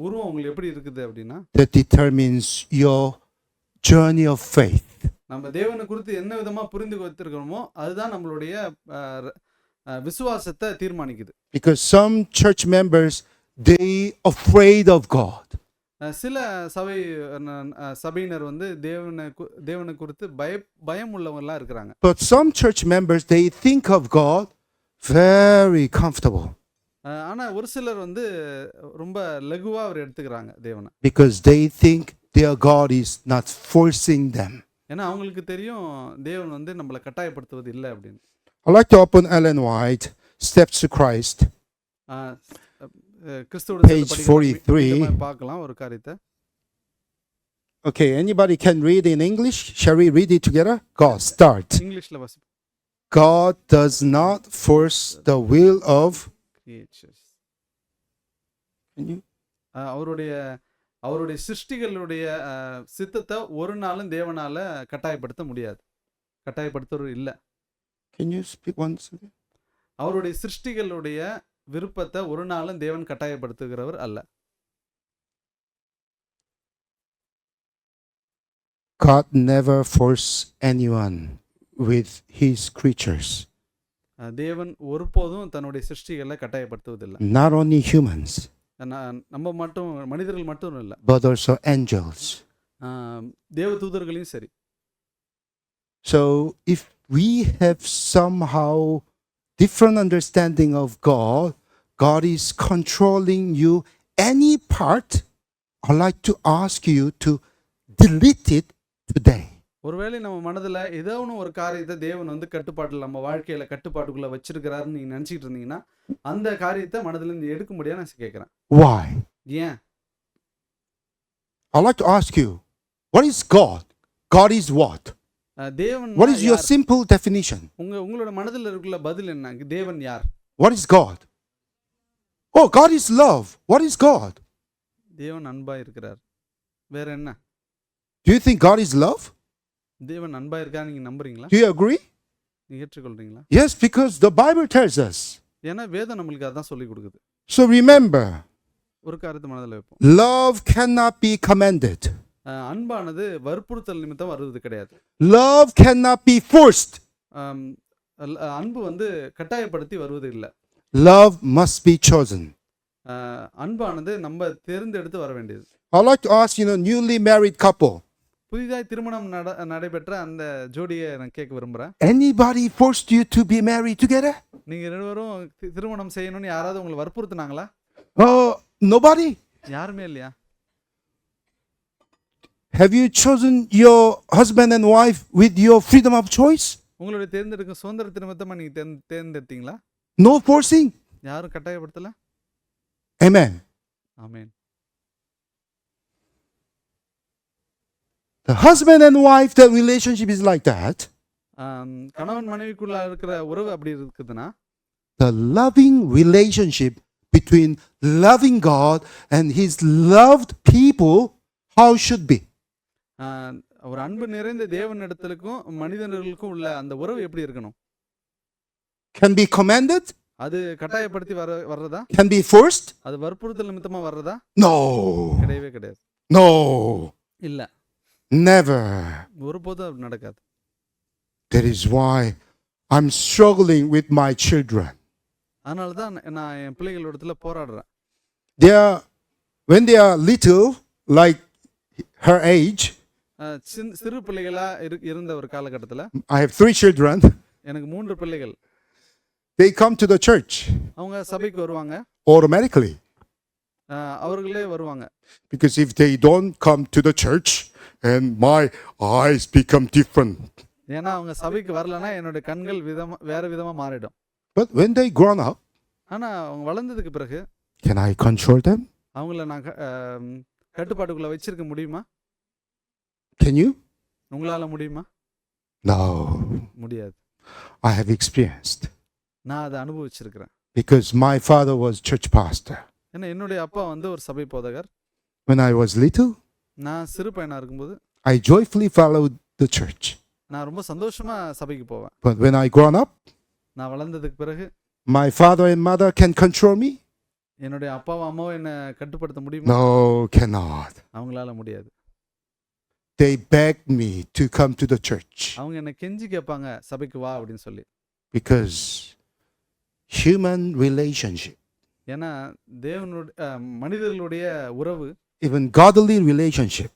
S2: உருவம் உங்களுக்கு எப்படி இருக்குது அப்படின்னா,
S1: that determines your journey of faith.
S2: நம்ம தேவனை குறித்து என்ன விதமா புரிந்து வைத்திருக்கிறோமோ அதுதான் நம்மளுடைய விசுவாசத்தை தீர்மானிக்குது.
S1: Because some church members, they afraid of God.
S2: சில சபையினர் வந்து தேவனை குறித்து பயம் உள்ளவங்களா இருக்கிறாங்க.
S1: But some church members, they think of God very comfortable.
S2: ஆனா ஒரு சிலர் வந்து ரொம்ப லகுவா அவர் எடுத்துக்கிறாங்க தேவனை.
S1: Because they think their God is not forcing them.
S2: ஏன்னா அவங்களுக்கு தெரியும் தேவன் வந்து நம்மளை கட்டாயப்படுத்துவது இல்லை அப்படின்னு.
S1: I'd like to open Ellen White, Steps to Christ. Page 43.
S2: பார்க்கலாம் ஒரு காரியத்தை.
S1: Okay, anybody can read in English? Shall we read it together? Go, start.
S2: இங்கிலீஷ்ல வாசிப்போம்.
S1: God does not force the will of.
S2: creatures.
S1: Can you?
S2: அவருடைய அவருடைய சிருஷ்டிகளுடைய சித்தத்தை ஒரு நாளும் தேவனால கட்டாயப்படுத்த முடியாது. கட்டாயப்படுத்துறது இல்ல.
S1: Can you speak once again?
S2: அவருடைய சிருஷ்டிகளுடைய விருப்பத்தை ஒரு நாளும் தேவன் கட்டாயப்படுத்துகிறவர் அல்ல.
S1: God never force anyone with his creatures.
S2: தேவன் ஒருபோதும் தன்னுடைய சிருஷ்டிகளை கட்டாயப்படுத்துவதில்லை.
S1: Not only humans,
S2: நம்ம மட்டும் மனிதர்கள் மட்டும் இல்லை,
S1: but also angels.
S2: தேவ தூதர்களையும் சரி.
S1: So if we have somehow different understanding of God, God is controlling you any part, I'd like to ask you to delete it today.
S2: ஒருவேளை நம்ம மனதில் ஏதோ ஒரு காரியத்தை தேவன் வந்து கட்டுப்பாட்டில் நம்ம வாழ்க்கையில கட்டுப்பாட்டுக்குள்ள வச்சிருக்கிறாருன்னு நீங்க நினைச்சிட்டு இருந்தீங்கன்னா அந்த காரியத்தை மனதில் இருந்து எடுக்க முடியாது நான் கேட்கிறேன்.
S1: Why?
S2: ஏன்?
S1: I'd like to ask you, what is God? God is what?
S2: தேவன்
S1: What is your simple definition?
S2: உங்களோட மனதில் இருக்குள்ள பதில் என்ன? தேவன் யார்?
S1: What is God? Oh, God is love. What is God?
S2: தேவன் அன்பா இருக்கிறார். வேற என்ன?
S1: Do you think God is love?
S2: தேவன் அன்பா இருக்கா நீங்க நம்புறீங்களா?
S1: Do you agree?
S2: நீங்க ஏற்றுக்கொள்றீங்களா?
S1: Yes, because the Bible tells us.
S2: ஏன்னா வேதம் நம்மளுக்கு அதான் சொல்லி கொடுக்குது.
S1: So remember,
S2: ஒரு காரியத்தை மனதில் வைப்போம்.
S1: love cannot be commanded.
S2: அன்பானது வற்புறுத்தல் நிமித்தம் வருவது கிடையாது.
S1: Love cannot be forced.
S2: அன்பு வந்து கட்டாயப்படுத்தி வருவது இல்லை.
S1: Love must be chosen.
S2: அன்பானது நம்ம தேர்ந்தெடுத்து வர வேண்டியது.
S1: I'd like to ask, newly married couple.
S2: புதிதாய் திருமணம் நடைபெற்ற அந்த ஜோடியை நான் கேட்க விரும்புறேன்.
S1: Anybody forced you to be married together?
S2: நீங்க இருவரும் திருமணம் செய்யணும்னு யாராவது உங்களை வற்புறுத்துனாங்களா?
S1: Oh, nobody.
S2: யாருமே இல்லையா?
S1: Have you chosen your husband and wife with your freedom of choice?
S2: உங்களுடைய தேர்ந்தெடுக்கும் சுதந்திர நிமித்தமா நீங்க தேர்ந்தெடுத்தீங்களா?
S1: No forcing.
S2: யாரும் கட்டாயப்படுத்தல.
S1: Amen.
S2: Amen.
S1: The husband and wife, the relationship is like that.
S2: கணவன் மனைவிக்குள்ள இருக்கிற உறவு அப்படி இருக்குதுன்னா
S1: the loving relationship between loving God and his loved people, how should be?
S2: ஒரு அன்பு நிறைந்த தேவனிடத்திற்கும் மனிதர்களுக்கும் உள்ள அந்த உறவு எப்படி இருக்கணும்?
S1: Can be commanded?
S2: அது கட்டாயப்படுத்தி வர்றதா?
S1: Can be forced?
S2: அது வற்புறுத்தல் நிமித்தமா வர்றதா?
S1: No.
S2: கிடையவே கிடையாது.
S1: No.
S2: இல்ல.
S1: Never.
S2: ஒருபோதும் நடக்காது.
S1: That is why I'm struggling with my children.
S2: அதனால தான் நான் என் பிள்ளைகளிடத்துல போராடுறேன்.
S1: When they are little, like her age,
S2: சிறு பிள்ளைகளா இருந்த ஒரு காலகட்டத்துல
S1: I have 3 children.
S2: எனக்கு 3 பிள்ளைகள்.
S1: They come to the church.
S2: அவங்க சபைக்கு வருவாங்க.
S1: Automatically.
S2: அவர்களே வருவாங்க.
S1: Because if they don't come to the church, and my eyes become different.
S2: ஏன்னா அவங்க சபைக்கு வரலனா என்னோட கண்கள் வேற விதமா மாறிடும்.
S1: But when they grown up,
S2: ஆனா அவங்க வளர்ந்ததுக்கு பிறகு
S1: can I control them?
S2: அவங்கள நான் கட்டுப்பாட்டுக்குள்ள வச்சிருக்க முடியுமா?
S1: Can you?
S2: உங்களால முடியுமா?
S1: No.
S2: முடியாது.
S1: I have experienced.
S2: நான் அதை அனுபவிச்சிருக்கிறேன்.
S1: Because my father was church pastor.
S2: ஏன்னா என்னுடைய அப்பா வந்து ஒரு சபை போதகர்.
S1: When I was little,
S2: நான் சிறு பையனா இருக்கும்போது
S1: I joyfully followed the church.
S2: நான் ரொம்ப சந்தோஷமா சபைக்கு போவேன்.
S1: But when I grown up,
S2: நான் வளர்ந்ததுக்கு பிறகு
S1: my father and mother can control me?
S2: என்னுடைய அப்பாவும் அம்மாவும் என்ன கட்டுப்படுத்த முடியுமா?
S1: No, cannot.
S2: அவங்களால முடியாது.
S1: They begged me to come to the church.
S2: அவங்க என்ன கெஞ்சி கேட்பாங்க சபைக்கு வா அப்படின்னு சொல்லி.
S1: Because human relationship,
S2: ஏன்னா தேவனுடைய மனிதர்களுடைய உறவு,
S1: even godly relationship,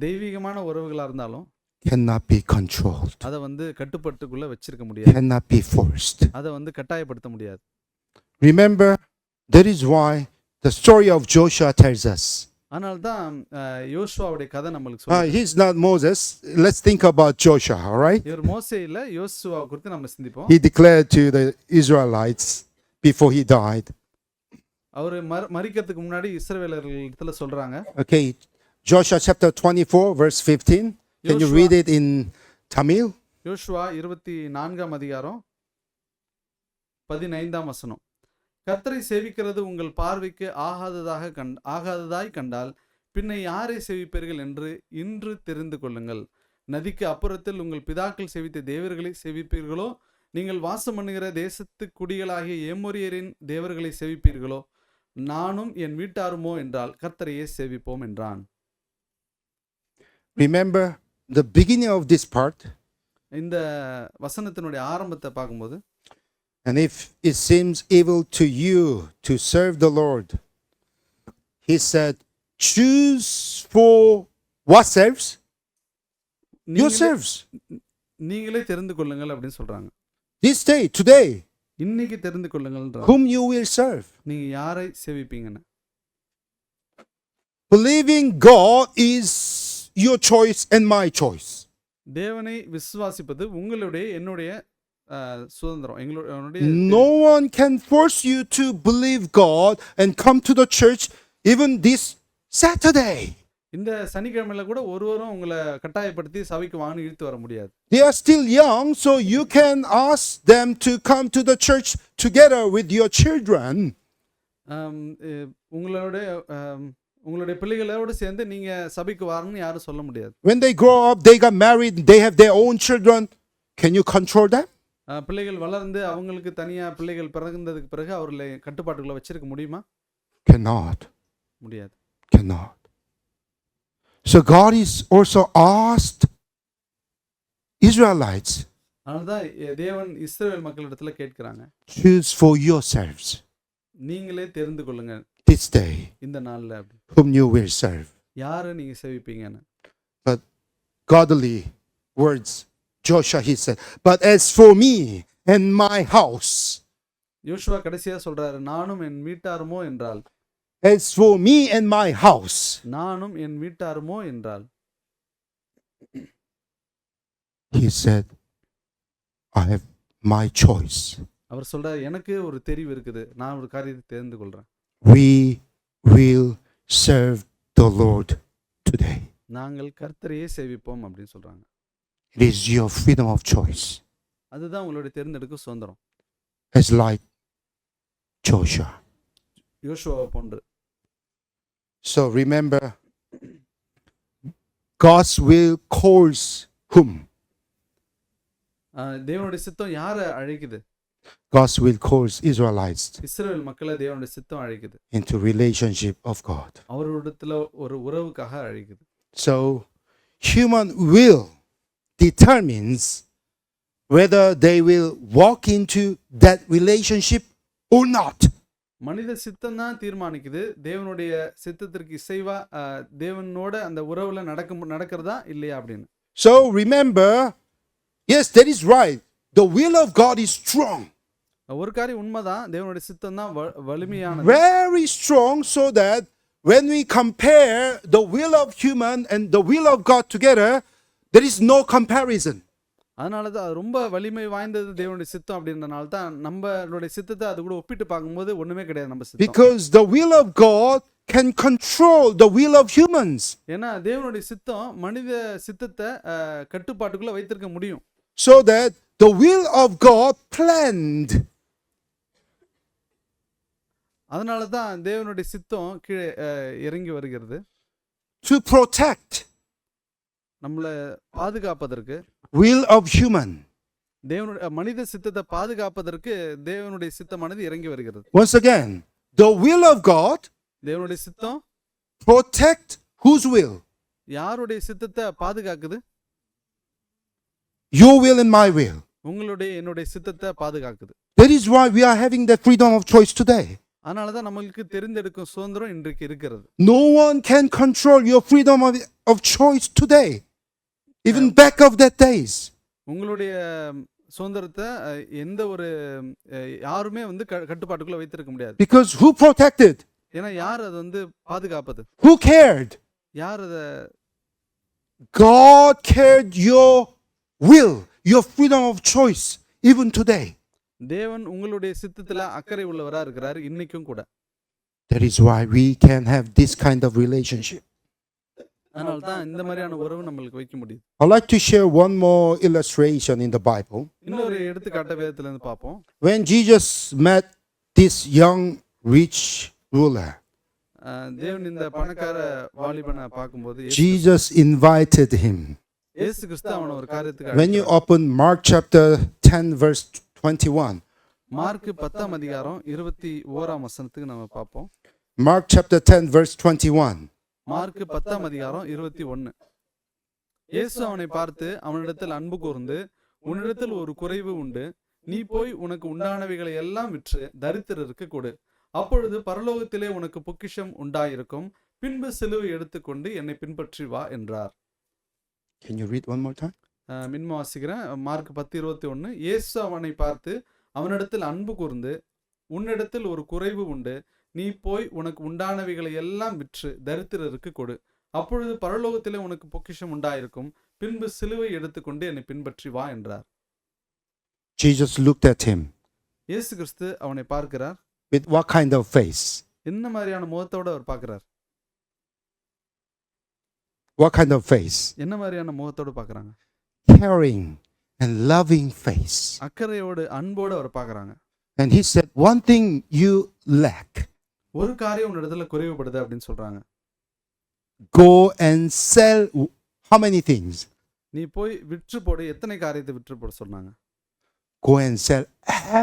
S2: தெய்வீகமான உறவுகளா இருந்தாலும்
S1: cannot be controlled.
S2: அதை வந்து கட்டுப்பாட்டுக்குள்ள வச்சிருக்க முடியாது.
S1: Cannot be forced.
S2: அதை வந்து கட்டாயப்படுத்த முடியாது.
S1: Remember, that is why the story of Joshua tells us.
S2: அதனால தான் யோசுவாவுடைய கதை நம்மளுக்கு சொல்லுது.
S1: He's not Moses. Let's think about Joshua, all right?
S2: இவர் மோசே இல்ல, யோசுவா குறித்து நம்ம சிந்திப்போம்.
S1: He declared to the Israelites before he died.
S2: அவர் மரிக்கிறதுக்கு முன்னாடி இஸ்ரவேலர்களிடத்துல சொல்றாங்க.
S1: Okay, Joshua chapter 24 verse 15. Can you read it in Tamil?
S2: யோசுவா 24ஆம் அதிகாரம் 15ஆம் வசனம். கர்த்தரை சேவிக்கிறது உங்கள் பார்வைக்கு ஆகாததாய் கண்டால் பின்ன யாரை சேவிப்பீர்கள் என்று இன்று தெரிந்து கொள்ளுங்கள். நதிக்கு அப்புறத்தில் உங்கள் பிதாக்கள் சேவித்த தேவர்களை சேவிப்பீர்களோ, நீங்கள் வாசம் பண்ணுகிற தேசத்து குடிகளாகிய ஏமோரியரின் தேவர்களை சேவிப்பீர்களோ, நானும் என் வீட்டாருமோ என்றால் கர்த்தரையே சேவிப்போம் என்றான்.
S1: Remember the beginning of this part?
S2: இந்த வசனத்தினுடைய ஆரம்பத்தை பார்க்கும்போது,
S1: And if it seems evil to you to serve the Lord, he said, choose for what serves? Yourselves.
S2: நீங்களே தெரிந்து கொள்ளுங்கள் அப்படின்னு சொல்றாங்க.
S1: This day, today,
S2: இன்னைக்கு தெரிந்து கொள்ளுங்கள்.
S1: whom you will serve.
S2: நீங்க யாரை சேவிப்பீங்கன்னு.
S1: Believing God is your choice and my choice.
S2: தேவனை விசுவாசிப்பது உங்களுடைய என்னுடைய சுதந்திரம். எங்களுடைய
S1: No one can force you to believe God and come to the church even this Saturday.
S2: இந்த சனிக்கிழமையில கூட ஒருவரும் உங்களை கட்டாயப்படுத்தி சபைக்கு வான்னு இழுத்து வர முடியாது.
S1: They are still young, so you can ask them to come to the church together with your children.
S2: உங்களுடைய பிள்ளைகளோடு சேர்ந்து நீங்க சபைக்கு வரணும்னு யாரும் சொல்ல முடியாது.
S1: When they grow up, they got married, they have their own children. Can you control them?
S2: பிள்ளைகள் வளர்ந்து அவங்களுக்கு தனியா பிள்ளைகள் பிறந்ததுக்கு பிறகு அவர்களை கட்டுப்பாட்டுக்குள்ள வச்சிருக்க முடியுமா?
S1: Cannot.
S2: முடியாது.
S1: Cannot. So God is also asked Israelites,
S2: அதனால்தான் தேவன் இஸ்ரவேல் மக்களிடத்துல கேட்கிறாங்க,
S1: choose for yourselves
S2: நீங்களே தெரிந்து கொள்ளுங்க
S1: this day
S2: இந்த நாள்ல
S1: whom you will serve.
S2: யாரை நீங்க சேவிப்பீங்கன்னு.
S1: But godly words, Joshua, he said, but as for me and my house,
S2: யோசுவா கடைசியா சொல்றாரு, நானும் என் வீட்டாருமோ என்றால்.
S1: as for me and my house,
S2: நானும் என் வீட்டாருமோ என்றால்.
S1: he said, I have my choice.
S2: அவர் சொல்றாரு, எனக்கு ஒரு தெரிவு இருக்குது, நான் ஒரு காரியத்தை தெரிந்து கொள்றேன்.
S1: We will serve the Lord today.
S2: நாங்கள் கர்த்தரையே சேவிப்போம் அப்படின்னு சொல்றாங்க.
S1: It is your freedom of choice.
S2: அதுதான் உங்களுடைய தேர்ந்தெடுக்கும் சுதந்திரம்.
S1: As like Joshua.
S2: யோசுவா போன்று.
S1: So remember, God's will calls whom?
S2: தேவனுடைய சித்தம் யாரை அழைக்குது?
S1: God's will calls Israelites
S2: இஸ்ரவேல் மக்களை தேவனுடைய சித்தம் அழைக்குது.
S1: into relationship of God.
S2: அவரிடத்துல ஒரு உறவுக்காக அழைக்குது.
S1: So human will determines whether they will walk into that relationship or not.
S2: மனித சித்தம் தான் தீர்மானிக்குது தேவனுடைய சித்தத்திற்கு இசைவா தேவனோட அந்த உறவுல நடக்கிறதா இல்லையா அப்படின்னு.
S1: So remember, yes, that is right. The will of God is strong.
S2: ஒரு காரியம் உண்மைதான், தேவனுடைய சித்தம் தான் வலிமையானது.
S1: Very strong, so that when we compare the will of human and the will of God together, there is no comparison.
S2: அதனால தான் அது ரொம்ப வலிமை வாய்ந்தது தேவனுடைய சித்தம் அப்படின்றனால தான் நம்மளுடைய சித்தத்தை அது கூட ஒப்பிட்டு பார்க்கும்போது ஒண்ணுமே கிடையாது நம்ம சித்தம்.
S1: Because the will of God can control the will of humans.
S2: ஏன்னா தேவனுடைய சித்தம் மனித சித்தத்தை கட்டுப்பாட்டுக்குள்ள வைத்திருக்க முடியும்.
S1: So that the will of God planned.
S2: அதனால தான் தேவனுடைய சித்தம் கீழே இறங்கி வருகிறது.
S1: To protect.
S2: நம்மளை பாதுகாப்பதற்கு.
S1: Will of human.
S2: தேவனுடைய மனித சித்தத்தை பாதுகாப்பதற்கு தேவனுடைய சித்தமானது இறங்கி வருகிறது.
S1: Once again, the will of God.
S2: தேவனுடைய சித்தம்.
S1: Protect whose will?
S2: யாருடைய சித்தத்தை பாதுகாக்குது?
S1: Your will and my will.
S2: உங்களுடைய என்னுடைய சித்தத்தை பாதுகாக்குது.
S1: That is why we are having the freedom of choice today.
S2: அதனால தான் நமக்கு தெரிந்தெடுக்கும் சுதந்திரம் இன்றைக்கு இருக்கிறது.
S1: No one can control your freedom of choice today. Even back of that days.
S2: உங்களுடைய சுதந்திரத்தை எந்த ஒரு யாருமே வந்து கட்டுப்பாட்டுக்குள்ள வைத்திருக்க முடியாது.
S1: Because who protected?
S2: ஏன்னா யார் அது வந்து பாதுகாப்பது?
S1: Who cared?
S2: யார் அத?
S1: God cared your will, your freedom of choice even today.
S2: தேவன் உங்களுடைய சித்தத்துல அக்கறை உள்ளவரா இருக்கிறார் இன்னைக்கும் கூட.
S1: That is why we can have this kind of relationship.
S2: அதனால தான் இந்த மாதிரியான உறவு நம்மளுக்கு வைக்க முடியுது.
S1: I'd like to share one more illustration in the Bible.
S2: இன்னொரு எடுத்துக்காட்ட வேதத்துல இருந்து பார்ப்போம்.
S1: When Jesus met this young rich ruler,
S2: தேவன் இந்த பணக்கார வாலிபனை பார்க்கும்போது
S1: Jesus invited him.
S2: இயேசு கிறிஸ்து அவனை ஒரு காரியத்துக்கு
S1: When you open Mark chapter 10 verse 21,
S2: mark 10ஆம் அதிகாரம் 21ஆம் வசனத்துக்கு நம்ம பார்ப்போம்.
S1: Mark chapter 10 verse 21.
S2: மார்க் 10ஆம் அதிகாரம் 21. இயேசு அவனை பார்த்து அவனிடத்தில் அன்பு கூர்ந்து, உன்னிடத்தில் ஒரு குறைவு உண்டு, நீ போய் உனக்கு உண்டானவைகளை எல்லாம் விற்று தரித்திரருக்கு கொடு, அப்பொழுது பரலோகத்திலே உனக்கு பொக்கிஷம் உண்டாயிருக்கும், பின்பு சிலுவை எடுத்துக்கொண்டு என்னை பின்பற்றி வா என்றார்.
S1: Can you read one more time?
S2: மின்ம வாசிக்கிறேன். மார்க் 10:21. இயேசு அவனை பார்த்து அவனிடத்தில் அன்பு கூர்ந்து, உன்னிடத்தில் ஒரு குறைவு உண்டு, நீ போய் உனக்கு உண்டானவைகளை எல்லாம் விற்று தரித்திரருக்கு கொடு, அப்பொழுது பரலோகத்திலே உனக்கு பொக்கிஷம் உண்டாயிருக்கும், பின்பு சிலுவை எடுத்துக்கொண்டு என்னை பின்பற்றி வா என்றார்.
S1: Jesus looked at him
S2: இயேசு கிறிஸ்து அவனை பார்க்கிறார்.
S1: with what kind of face?
S2: என்ன மாதிரியான முகத்தோட அவர் பார்க்கிறார்?
S1: What kind of face?
S2: என்ன மாதிரியான முகத்தோடு பார்க்கறாங்க?
S1: Caring and loving face.
S2: அக்கறையோடு அன்போடு அவர் பார்க்கறாங்க.
S1: And he said, one thing you lack.
S2: ஒரு காரியம் உன்னிடத்துல குறைவுபடுது அப்படின்னு சொல்றாங்க.
S1: Go and sell how many things?
S2: நீ போய் விற்று போடு. எத்தனை காரியத்தை விற்று போட சொன்னாங்க?
S1: Go and sell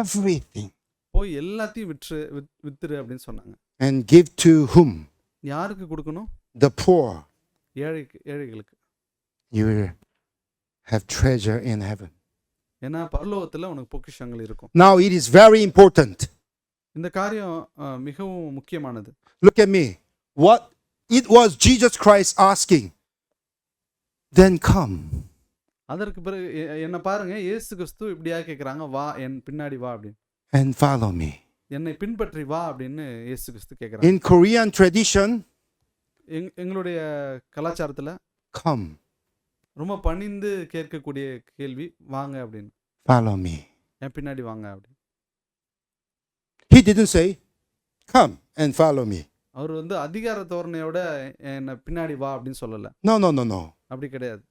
S1: everything.
S2: போய் எல்லாத்தையும் வித்துரு அப்படின்னு சொன்னாங்க.
S1: And give to whom?
S2: யாருக்கு கொடுக்கணும்?
S1: The poor.
S2: ஏழைகளுக்கு.
S1: You will have treasure in heaven.
S2: ஏன்னா பரலோகத்துல உனக்கு பொக்கிஷங்கள் இருக்கும்.
S1: Now it is very important.
S2: இந்த காரியம் மிகவும் முக்கியமானது.
S1: Look at me. What it was Jesus Christ asking. Then come.
S2: அதற்கு பிறகு என்ன பாருங்க, இயேசு கிறிஸ்து இப்படியா கேக்குறாங்க, வா என் பின்னாடி வா அப்படின்னு.
S1: And follow me.
S2: என்னை பின்பற்றி வா அப்படின்னு இயேசு கிறிஸ்து கேக்குறாங்க.
S1: In Korean tradition,
S2: எங்களுடைய கலாச்சாரத்துல
S1: come.
S2: ரொம்ப பணிந்து கேட்கக்கூடிய கேள்வி, வாங்க அப்படின்னு.
S1: Follow me.
S2: என் பின்னாடி வாங்க அப்படின்னு.
S1: He didn't say, come and follow me.
S2: அவர் அதிகார தோரணையோட என்ன பின்னாடி வா அப்படின்னு சொல்லல.
S1: No, no, no, no.
S2: அப்படி கிடையாது.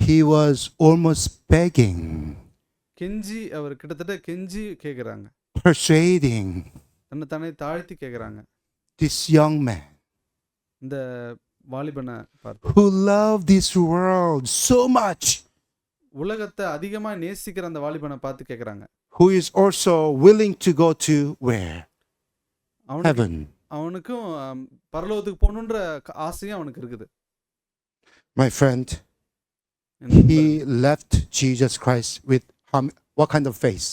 S1: He was almost begging,
S2: கெஞ்சி, அவர் கிட்டத்தட்ட கெஞ்சி கேக்குறாங்க.
S1: persuading
S2: தன்னை தாழ்த்தி கேக்குறாங்க.
S1: this young man
S2: இந்த வாலிபனை பார்த்து,
S1: who loved this world so much,
S2: உலகத்தை அதிகமா நேசிக்கிற அந்த வாலிபனை பார்த்து கேக்குறாங்க.
S1: who is also willing to go to where? Heaven.
S2: அவனுக்கும் பரலோகத்துக்கு போகணுன்ற ஆசையும் அவனுக்கு இருக்குது.
S1: My friend, he left Jesus Christ with what kind of face?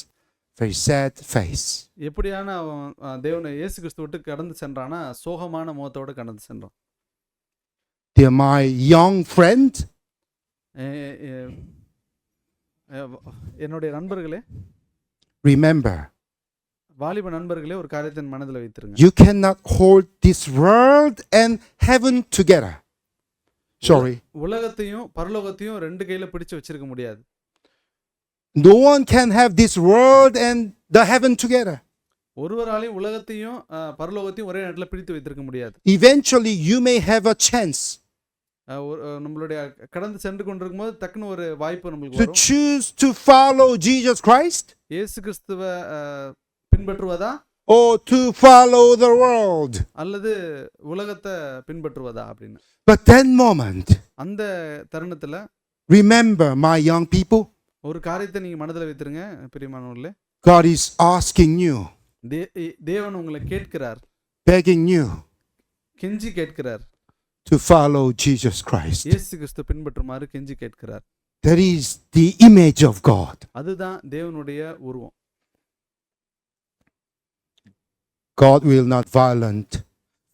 S1: Very sad face.
S2: எப்படியான அவன் தேவனை இயேசு கிறிஸ்து விட்டு கடந்து சென்றானா, சோகமான முகத்தோட கடந்து சென்றான்.
S1: Dear my young friend,
S2: என்னுடைய நண்பர்களே,
S1: remember,
S2: வாலிப நண்பர்களே, ஒரு காரியத்தின் மனதில் வைத்திருங்க.
S1: you cannot hold this world and heaven together. Sorry.
S2: உலகத்தையும் பரலோகத்தையும் ரெண்டு கையில பிடிச்சு வச்சிருக்க முடியாது.
S1: No one can have this world and the heaven together.
S2: ஒருவராலையும் உலகத்தையும் பரலோகத்தையும் ஒரே நேரத்தில் பிடித்து வைத்திருக்க முடியாது.
S1: Eventually you may have a chance
S2: நம்மளுடைய கடந்து சென்று கொண்டிருக்கும் போது டக்குன்னு ஒரு வாய்ப்பு நம்மளுக்கு
S1: to
S2: வரும்.
S1: choose to follow Jesus Christ
S2: இயேசு கிறிஸ்துவை பின்பற்றுவதா,
S1: or to follow the world.
S2: அல்லது உலகத்தை பின்பற்றுவதா அப்படின்னு.
S1: But that moment,
S2: அந்த தருணத்துல
S1: remember my young people,
S2: ஒரு காரியத்தை நீங்க மனதில் வைத்திருங்க பிரியமானவர்களே.
S1: God is asking you,
S2: தேவன் உங்களை கேட்கிறார்,
S1: begging you
S2: கெஞ்சி கேட்கிறார்,
S1: to follow Jesus Christ.
S2: இயேசு கிறிஸ்து பின்பற்றுமாறு கெஞ்சி கேட்கிறார்.
S1: That is the image of God.
S2: அதுதான் தேவனுடைய உருவம்.
S1: God will not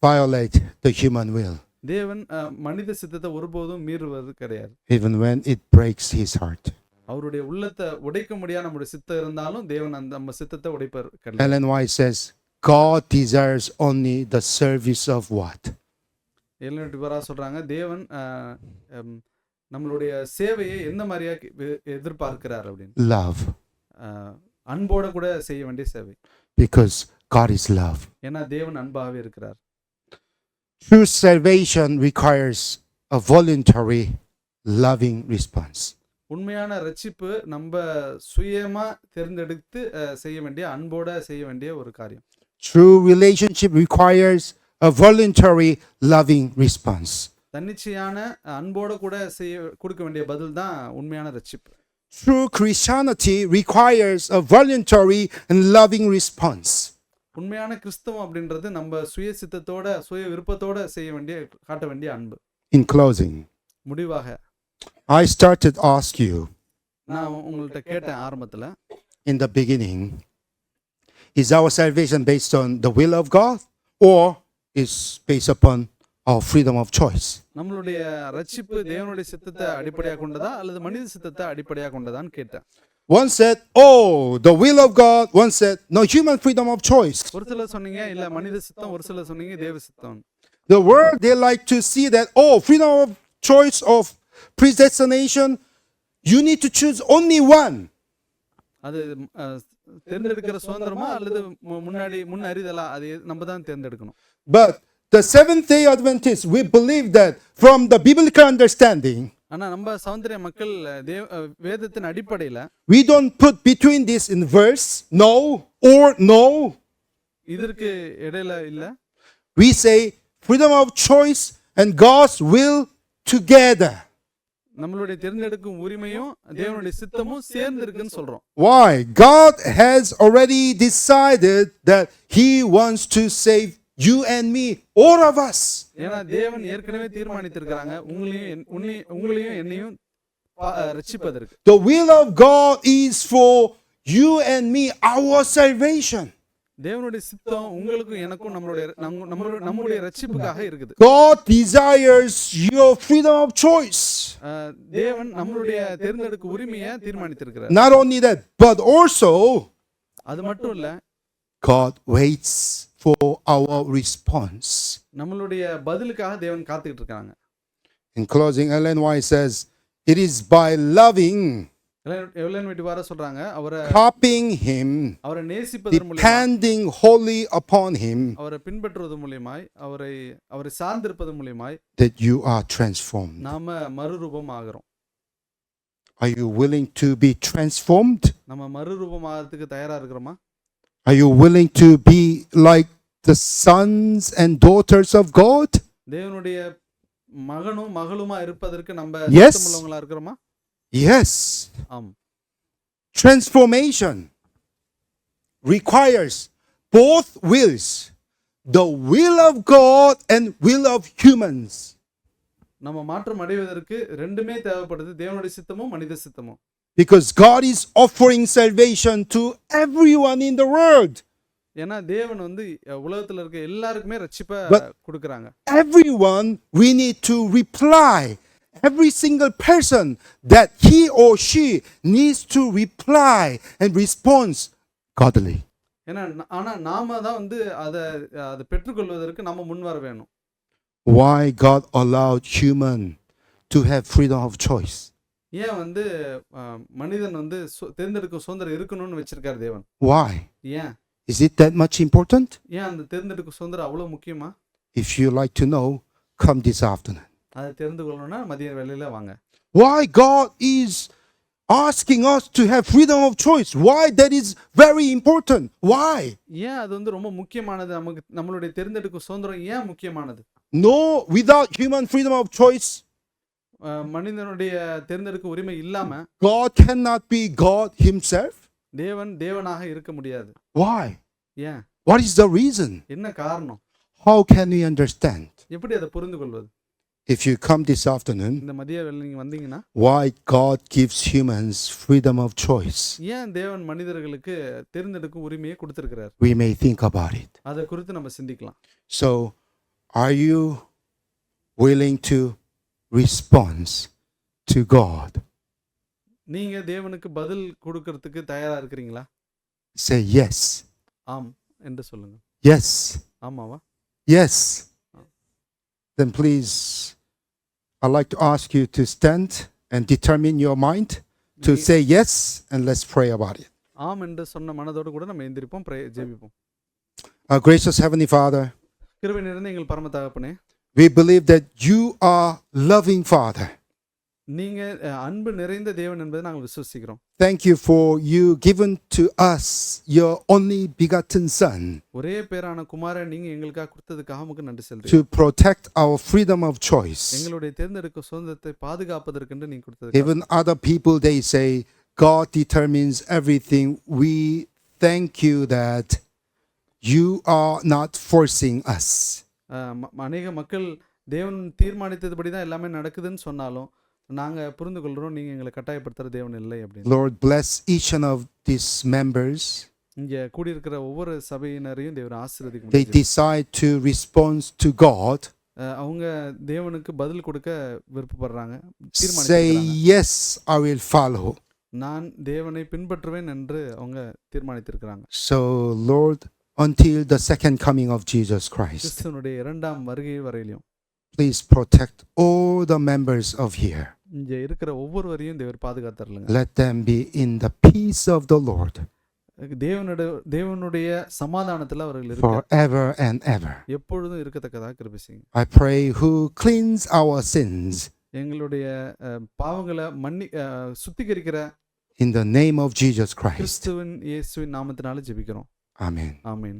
S1: violate the human will,
S2: தேவன் மனித சித்தத்தை ஒருபோதும் மீறுவது கிடையாது.
S1: even when it breaks his heart.
S2: அவருடைய உள்ளத்தை உடைக்க முடியாத நம்முடைய சித்தம் இருந்தாலும் தேவன் நம்ம சித்தத்தை உடைப்பார் கிடையாது.
S1: Ellen White says, God desires only the service of what?
S2: எல்லையடி வரா சொல்றாங்க, தேவன் நம்மளுடைய சேவையை எந்த மாதிரியா எதிர்பார்க்கிறார் அப்படின்னு.
S1: Love.
S2: அன்போட கூட செய்ய வேண்டிய சேவை.
S1: Because God is love.
S2: ஏன்னா தேவன் அன்பாகவே இருக்கிறார்.
S1: True salvation requires a voluntary, loving response.
S2: உண்மையான ரட்சிப்பு நம்ம சுயமா தேர்ந்தெடுத்து செய்ய வேண்டிய அன்போட செய்ய வேண்டிய ஒரு காரியம்.
S1: True relationship requires a voluntary, loving response.
S2: தன்னிச்சையான அன்போட கூட கொடுக்க வேண்டிய பதில் தான் உண்மையான ரட்சிப்பு.
S1: True Christianity requires a voluntary and loving response.
S2: உண்மையான கிறிஸ்தவம் அப்படின்றது நம்ம சுய சித்தத்தோட சுய விருப்பத்தோட செய்ய வேண்டிய காட்ட வேண்டிய அன்பு.
S1: In closing,
S2: முடிவாக
S1: I started to ask you
S2: நான் உங்கள்கிட்ட கேட்டேன் ஆரம்பத்துல,
S1: in the beginning, is our salvation based on the will of God or is based upon our freedom of choice?
S2: நம்மளுடைய ரட்சிப்பு தேவனுடைய சித்தத்தை அடிப்படையாக கொண்டதா அல்லது மனித சித்தத்தை அடிப்படையாக கொண்டதான்னு கேட்டேன்.
S1: One said, oh, the will of God. One said, no, human freedom of choice.
S2: ஒரு சிலர் சொன்னீங்க இல்ல மனித சித்தம், ஒரு சிலர் சொன்னீங்க தேவ சித்தம்.
S1: The world, they like to see that, oh, freedom of choice of predestination, you need to choose only one.
S2: அது தேர்ந்தெடுக்கிற சுதந்திரமா அல்லது முன் அறிதலா, அது நம்ம தான் தேர்ந்தெடுக்கணும்.
S1: But the Seventh-day Adventists, we believe that from the biblical understanding,
S2: ஆனா நம்ம சௌந்தரிய மக்கள் வேதத்தின் அடிப்படையில
S1: we don't put between this in verse, no or no.
S2: இதற்கு இடையில இல்ல.
S1: We say freedom of choice and God's will together.
S2: நம்மளுடைய தேர்ந்தெடுக்கும் உரிமையும் தேவனுடைய சித்தமும் சேர்ந்து இருக்குன்னு சொல்றோம்.
S1: Why? God has already decided that He wants to save you and me, all of us.
S2: ஏன்னா தேவன் ஏற்கனவே தீர்மானித்திருக்காங்க உங்களையும் என்னையும் ரட்சிப்பதற்கு.
S1: The will of God is for you and me, our salvation.
S2: தேவனுடைய சித்தம் உங்களுக்கும் எனக்கும் நம்மளுடைய ரட்சிப்புக்காக இருக்குது.
S1: God desires your freedom of choice.
S2: தேவன் நம்மளுடைய தேர்ந்தெடுக்கும் உரிமையை தீர்மானித்திருக்கிறார்.
S1: Not only that, but also
S2: அது மட்டும் இல்ல,
S1: God waits for our response.
S2: நம்மளுடைய பதிலுக்காக தேவன் காத்துக்கிட்டு இருக்காங்க.
S1: In closing, Ellen White says, it is by loving,
S2: எவலன் வீட்டுவார சொல்றாங்க,
S1: copying Him,
S2: அவரை நேசிப்பதன் மூலமா,
S1: depending wholly upon Him,
S2: அவரை பின்பற்றுவது மூலமாய், அவரை சார்ந்திருப்பது மூலமாய்,
S1: that you are transformed.
S2: நாம மறுரூபம் ஆகிறோம்.
S1: Are you willing to be transformed?
S2: நம்ம மறுரூபம் ஆகிறதுக்கு தயாரா இருக்கிறோமா?
S1: Are you willing to be like the sons and daughters of God?
S2: தேவனுடைய மகனும் மகளுமா இருப்பதற்கு நம்ம
S1: Yes.
S2: சித்தமுள்ளவங்களா இருக்கிறோமா?
S1: Yes.
S2: ஆம்.
S1: Transformation requires both wills, the will of God and will of humans.
S2: நம்ம மாற்றம் அடைவதற்கு ரெண்டுமே தேவைப்படுது, தேவனுடைய சித்தமும் மனித சித்தமும்.
S1: Because God is offering salvation to everyone in the world.
S2: ஏன்னா தேவன் உலகத்துல இருக்க எல்லாருக்குமே ரட்சிப்பை கொடுக்கறாங்க.
S1: Everyone, we need to reply. Every single person that he or she needs to reply and respond godly.
S2: ஏன்னா ஆனா நாம தான் அதை பெற்றுக்கொள்வதற்கு நம்ம முன் வர வேணும்.
S1: Why God allowed human to have freedom of choice?
S2: ஏன் மனிதன் தேர்ந்தெடுக்கும் சுதந்திரம் இருக்கணும்னு வச்சிருக்காரு தேவன்?
S1: Why?
S2: ஏன்?
S1: Is it that much important?
S2: ஏன் அந்த தேர்ந்தெடுக்கும் சுதந்திரம் அவ்வளவு முக்கியமா?
S1: If you like to know, come this afternoon.
S2: அதை தெரிந்து கொள்ளணும்னா மதிய வேளையில வாங்க.
S1: Why God is asking us to have freedom of choice? Why that is very important? Why?
S2: ஏன் அது ரொம்ப முக்கியமானது? நம்மளுடைய தேர்ந்தெடுக்கும் சுதந்திரம் ஏன் முக்கியமானது?
S1: No, without human freedom of choice,
S2: மனிதனுடைய தேர்ந்தெடுக்கும் உரிமை இல்லாம
S1: God cannot be God Himself.
S2: தேவனாக இருக்க முடியாது.
S1: Why?
S2: ஏன்?
S1: What is the reason?
S2: என்ன காரணம்?
S1: How can we understand?
S2: எப்படி அதை புரிந்து கொள்வது?
S1: If you come this afternoon,
S2: இந்த மதிய வேளை நீங்க வந்தீங்கன்னா,
S1: why God gives humans freedom of choice?
S2: ஏன் தேவன் மனிதர்களுக்கு தேர்ந்தெடுக்கும் உரிமையை கொடுத்திருக்கிறார்?
S1: We may think about it.
S2: அதை குறித்து நம்ம சிந்திக்கலாம்.
S1: So, are you willing to respond to God?
S2: நீங்க தேவனுக்கு பதில் கொடுக்கிறதுக்கு தயாரா இருக்கிறீங்களா?
S1: Say yes.
S2: ஆம் என்று சொல்லுங்க.
S1: Yes.
S2: ஆமாவா?
S1: Yes. Then please, I'd like to ask you to stand and determine your mind to say yes, and let's pray about it.
S2: ஆம் என்று சொன்ன மனதோடு கூட நம்ம எந்திரிப்போம், ஜெபிப்போம்.
S1: Our gracious Heavenly Father,
S2: கிருபை நிறைந்த எங்கள் பரம தகப்பனே,
S1: We believe that you are loving Father.
S2: நீங்க அன்பு நிறைந்த தேவன் என்பதை நாங்கள் விசுவசிக்கிறோம்.
S1: Thank you for you given to us your only begotten Son
S2: ஒரே பேரான குமாரன் நீங்க எங்களுக்காக கொடுத்ததுக்காக உமக்கு நன்றி செலுத்துகிறோம்.
S1: to protect our freedom of choice.
S2: எங்களுடைய தேர்ந்தெடுக்கும் சுதந்திரத்தை பாதுகாப்பதற்கென்று நீங்க கொடுத்தது.
S1: Even other people, they say God determines everything. We thank you that you are not forcing us.
S2: அநேக மக்கள் தேவன் தீர்மானித்தபடி தான் எல்லாமே நடக்குதுன்னு சொன்னாலும் நாங்க புரிந்து கொள்றோம் நீங்க எங்களை கட்டாயப்படுத்துற தேவன் இல்லை அப்படின்னு.
S1: Lord, bless each one of these members.
S2: இங்க கூடி இருக்கிற ஒவ்வொரு சபையினரையும் தேவன் ஆசீர்வதிக்க
S1: They decide to respond to God.
S2: அவங்க தேவனுக்கு பதில் கொடுக்க விருப்பப்படுறாங்க,
S1: Say,
S2: தீர்மானிக்கிறாங்க.
S1: yes, I will follow.
S2: நான் தேவனை பின்பற்றுவேன் என்று அவங்க தீர்மானித்திருக்கிறாங்க.
S1: So, Lord, until the second coming of Jesus Christ,
S2: கிறிஸ்துவனுடைய இரண்டாம் வருகை வரையிலும்
S1: please protect all the members of here.
S2: இங்க இருக்கிற ஒவ்வொருவரையும் தேவர் பாதுகாத்தருளுங்க.
S1: Let them be in the peace of the Lord
S2: தேவனுடைய சமாதானத்துல அவர்கள் இருக்க
S1: forever and ever.
S2: எப்பொழுதும் இருக்கத்தக்கதாக கிருபை செய்யுங்க.
S1: I pray who cleans our sins
S2: எங்களுடைய பாவங்களை சுத்திகரிக்கிற
S1: in the name of Jesus Christ.
S2: கிறிஸ்துவின் இயேசுவின் நாமத்தினால ஜெபிக்கிறோம்.
S1: Amen.
S2: ஆமென்.